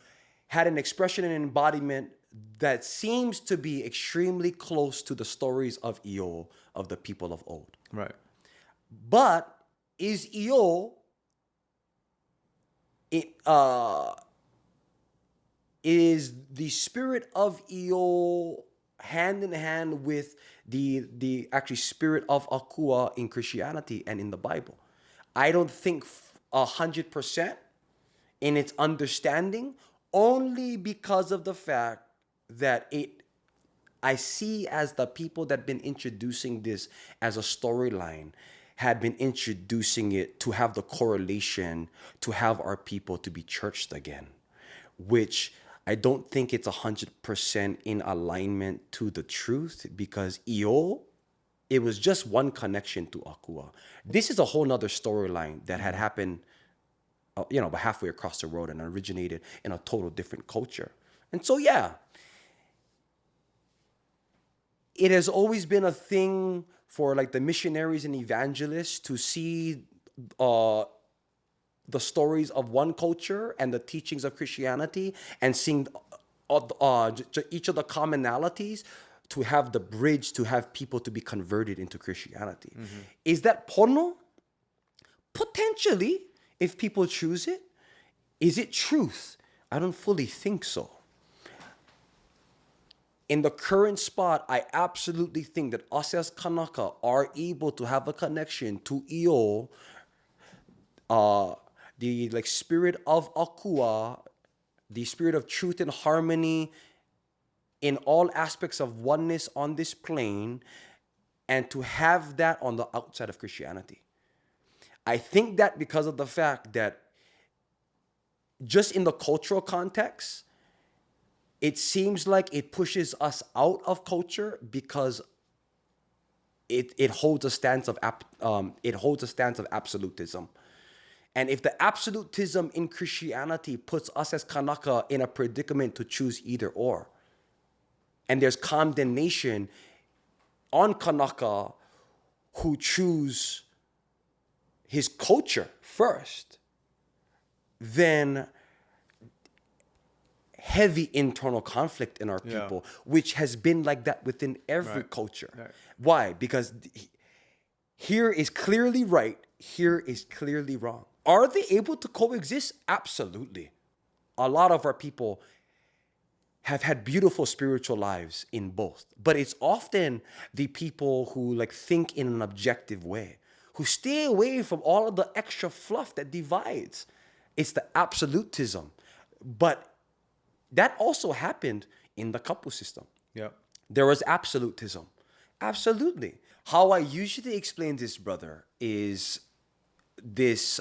had an expression and embodiment that seems to be extremely close to the stories of Io, of the people of old. Right. But is Io is the spirit of Io hand in hand with the actually spirit of Akua in Christianity and in the Bible? I don't think 100% in its understanding, only because of the fact that I see as the people that have been introducing this as a storyline had been introducing it to have the correlation to have our people to be churched again, which I don't think it's 100% in alignment to the truth, because Io, it was just one connection to Akua. This is a whole nother storyline that had happened, but halfway across the road and originated in a total different culture. And so, yeah, it has always been a thing for like the missionaries and evangelists to see the stories of one culture and the teachings of Christianity, and seeing each of the commonalities to have the bridge to have people to be converted into Christianity. Is that pono? Potentially, if people choose it. Is it truth? I don't fully think so. In the current spot, I absolutely think that us as Kanaka are able to have a connection to Io, the spirit of Akua, the spirit of truth and harmony in all aspects of oneness on this plane, and to have that on the outside of Christianity. I think that because of the fact that just in the cultural context, it seems like it pushes us out of culture, because it holds a stance of absolutism. And if the absolutism in Christianity puts us as Kanaka in a predicament to choose either or, and there's condemnation on Kanaka who choose his culture first, then heavy internal conflict in our people, which has been like that within every culture. Right. Why? Because here is clearly right, here is clearly wrong. Are they able to coexist? Absolutely. A lot of our people have had beautiful spiritual lives in both, but it's often the people who like think in an objective way, who stay away from all of the extra fluff that divides. It's the absolutism. But that also happened in the kapu system. Yeah. There was absolutism. Absolutely. How I usually explain this, brother, is this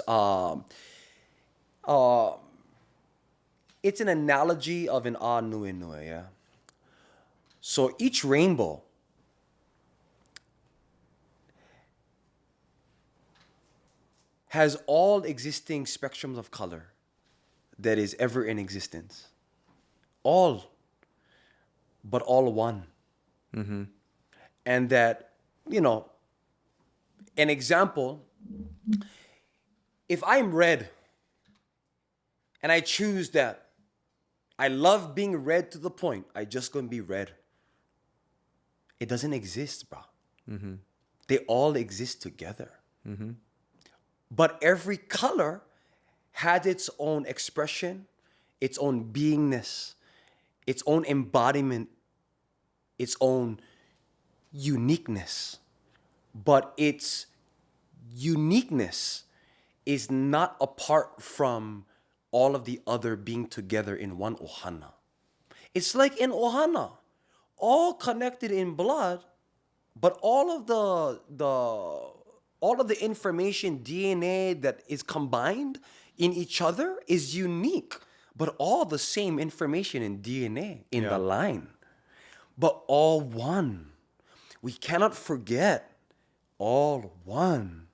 it's an analogy of an a nui nui, yeah? So each rainbow has all existing spectrums of color that is ever in existence. All, but all one. Mm-hmm. And that, you know, an example, if I'm red and I choose that I love being red to the point, I just gonna be red. It doesn't exist, bro. Mm-hmm. They all exist together. Mm-hmm. But every color had its own expression, its own beingness, its own embodiment, its own uniqueness. But its uniqueness is not apart from all of the other being together in one ohana. It's like in ohana, all connected in blood, but all of the information, DNA that is combined in each other is unique, but all the same information in DNA in the line, but all one. We cannot forget all one.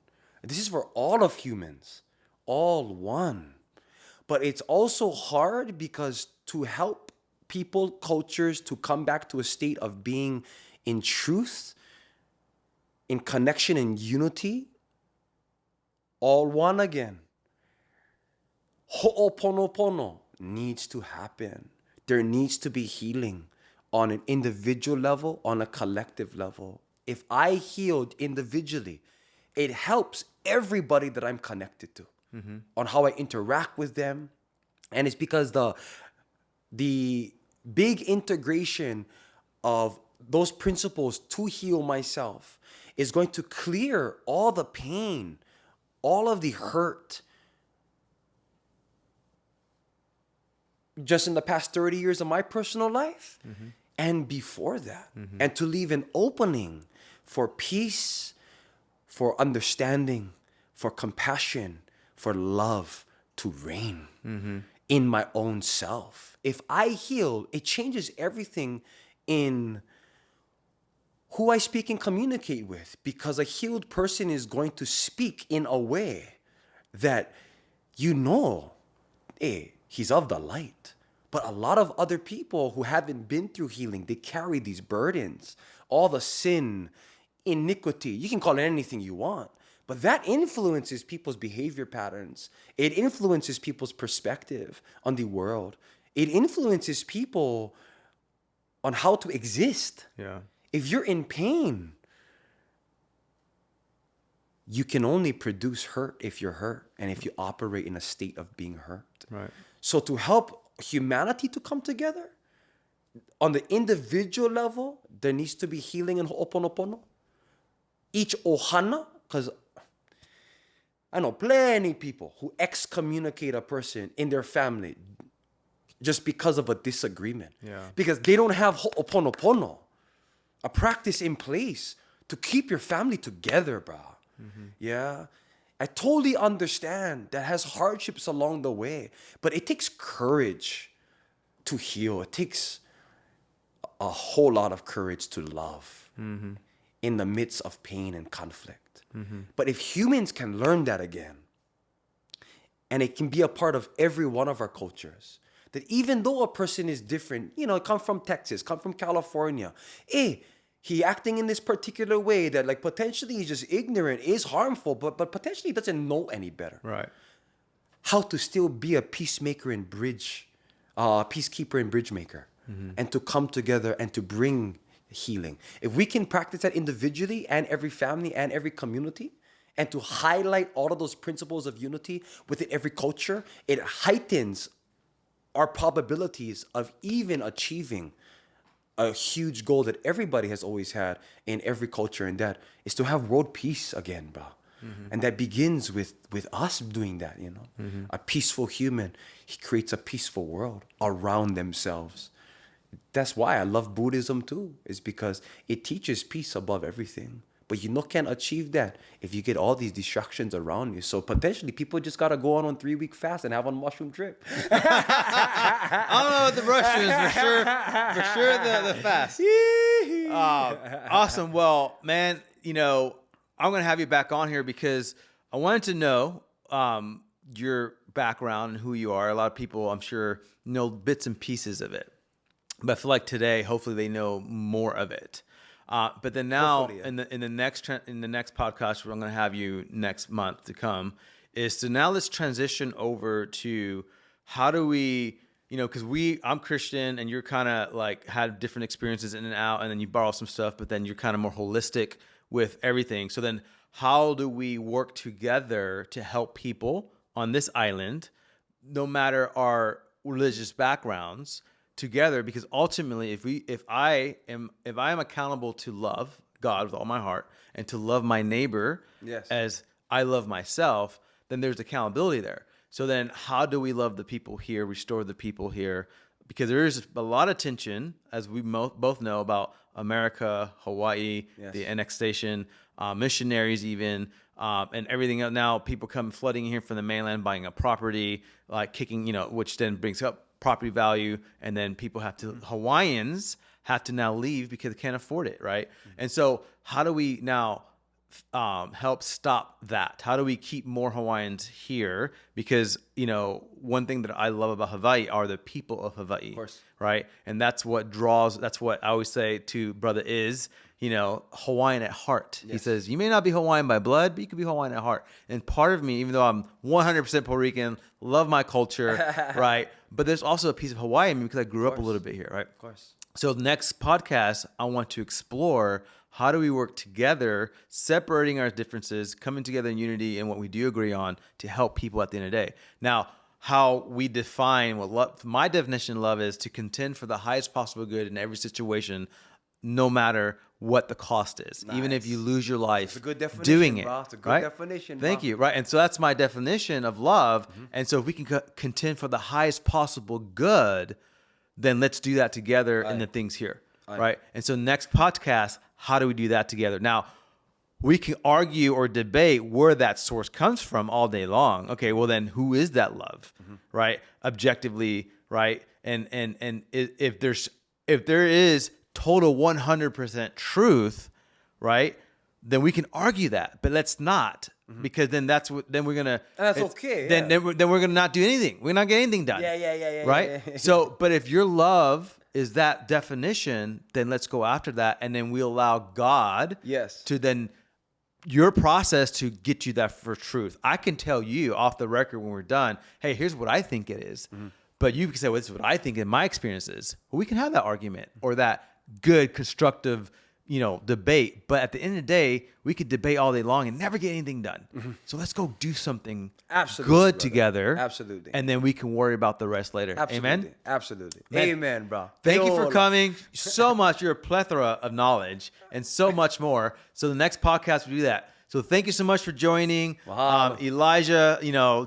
This is for all of humans, all one. But it's also hard because to help people, cultures to come back to a state of being in truth, in connection and unity, all one again. Ho'oponopono needs to happen. There needs to be healing on an individual level, on a collective level. If I healed individually, it helps everybody that I'm connected to. Mm-hmm. On how I interact with them. And it's because the big integration of those principles to heal myself is going to clear all the pain, all of the hurt. Just in the past 30 years of my personal life, mm-hmm. and before that. Mm-hmm. And to leave an opening for peace, for understanding, for compassion, for love to reign in my own self. If I heal, it changes everything in who I speak and communicate with, because a healed person is going to speak in a way that hey, he's of the light. But a lot of other people who haven't been through healing, they carry these burdens, all the sin, iniquity. You can call it anything you want. But that influences people's behavior patterns. It influences people's perspective on the world. It influences people on how to exist. Yeah. If you're in pain, you can only produce hurt if you're hurt and if you operate in a state of being hurt. Right. So to help humanity to come together, on the individual level, there needs to be healing in Ho'oponopono. Each ohana, because I know plenty people who excommunicate a person in their family just because of a disagreement. Yeah. Because they don't have Ho'oponopono, a practice in place to keep your family together, bro. Mm-hmm. Yeah. I totally understand that has hardships along the way, but it takes courage to heal. It takes a whole lot of courage to love. Mm-hmm. in the midst of pain and conflict. But if humans can learn that again, and it can be a part of every one of our cultures, that even though a person is different, come from Texas, come from California, he acting in this particular way that like potentially he's just ignorant, is harmful, but potentially doesn't know any better. Right. How to still be a peacemaker and peacekeeper and bridge maker, and to come together and to bring healing. If we can practice that individually and every family and every community, and to highlight all of those principles of unity within every culture, it heightens our probabilities of even achieving a huge goal that everybody has always had in every culture, and that is to have world peace again, bro. And that begins with us doing that, A peaceful human, he creates a peaceful world around themselves. That's why I love Buddhism too, is because it teaches peace above everything. But you can't achieve that if you get all these distractions around you. So potentially people just got to go on 3-week fast and have a mushroom trip. I don't know about the mushrooms, for sure the fast. Awesome. Well, man, I'm going to have you back on here because I wanted to know your background and who you are. A lot of people, I'm sure, know bits and pieces of it. But I feel like today, hopefully they know more of it. But then now in the next podcast, where I'm going to have you next month to come, is to now let's transition over to how do we, because I'm Christian and you're kind of like had different experiences in and out, and then you borrow some stuff, but then you're kind of more holistic with everything. So then how do we work together to help people on this island, no matter our religious backgrounds, together? Because ultimately, if I am accountable to love God with all my heart and to love my neighbor as I love myself, then there's accountability there. So then how do we love the people here, restore the people here? Because there is a lot of tension, as we both know, about America, Hawaii, the annexation, missionaries even, and everything else. Now people come flooding in here from the mainland, buying a property, like kicking, which then brings up property value, and then people Hawaiians have to now leave because they can't afford it, right? And so how do we now help stop that? How do we keep more Hawaiians here? Because, one thing that I love about Hawaii are the people of Hawaii, of course, right? And that's what I always say to brother is, Hawaiian at heart. Yes. He says, you may not be Hawaiian by blood, but you could be Hawaiian at heart. And part of me, even though I'm 100% Puerto Rican, love my culture, right? But there's also a piece of Hawaii in me because I grew up a little bit here, right? Of course. So the next podcast, I want to explore how do we work together, separating our differences, coming together in unity and what we do agree on to help people at the end of the day. Now, how we define my definition of love is to contend for the highest possible good in every situation, no matter what the cost is, even if you lose your life it's a good definition, doing it. Bro. It's a good right? definition. Thank bro. you. Right. And so that's my definition of love. And so if we can contend for the highest possible good, then let's do that together in the things here. Right. And so next podcast, how do we do that together? Now, we can argue or debate where that source comes from all day long. Okay, well then who is that love? Right? Objectively, right? And if there is total 100% truth, right? Then we can argue that, but let's not, because then we're gonna. And that's okay. Then we're gonna not do anything. We're not getting anything done. Yeah. Right. Yeah. So, but if your love is that definition, then let's go after that, and then we allow God. To then your process to get you that for truth. I can tell you off the record when we're done, hey, here's what I think it is. But you can say, well, this is what I think in my experiences. Well, we can have that argument or that good, constructive, debate. But at the end of the day, we could debate all day long and never get anything done. So let's go do something good brother. Together. Absolutely. And then we can worry about the rest later. Absolutely. Amen? Absolutely. Man, amen, bro. Thank you for coming so much. You're a plethora of knowledge and so much more. So the next podcast will do that. So thank you so much for joining. Elijah,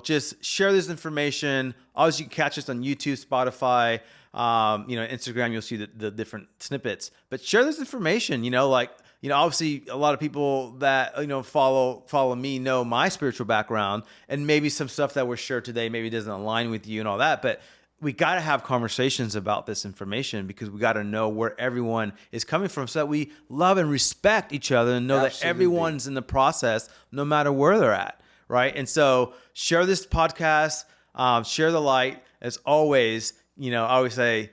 just share this information. Obviously, you can catch us on YouTube, Spotify, Instagram. You'll see the different snippets. But share this information. Obviously, a lot of people that follow me know my spiritual background, and maybe some stuff that was shared today maybe doesn't align with you and all that. But we got to have conversations about this information because we got to know where everyone is coming from so that we love and respect each other and know that everyone's in the process no matter where they're at, right? And so share this podcast, share the light. As always, I always say,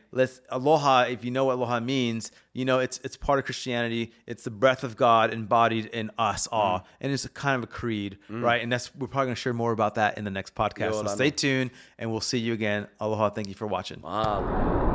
aloha, if you know what aloha means, it's part of Christianity. It's the breath of God embodied in us all. And it's a kind of a creed, right? And we're probably going to share more about that in the next podcast. So stay tuned and we'll see you again. Aloha. Thank you for watching. Wow.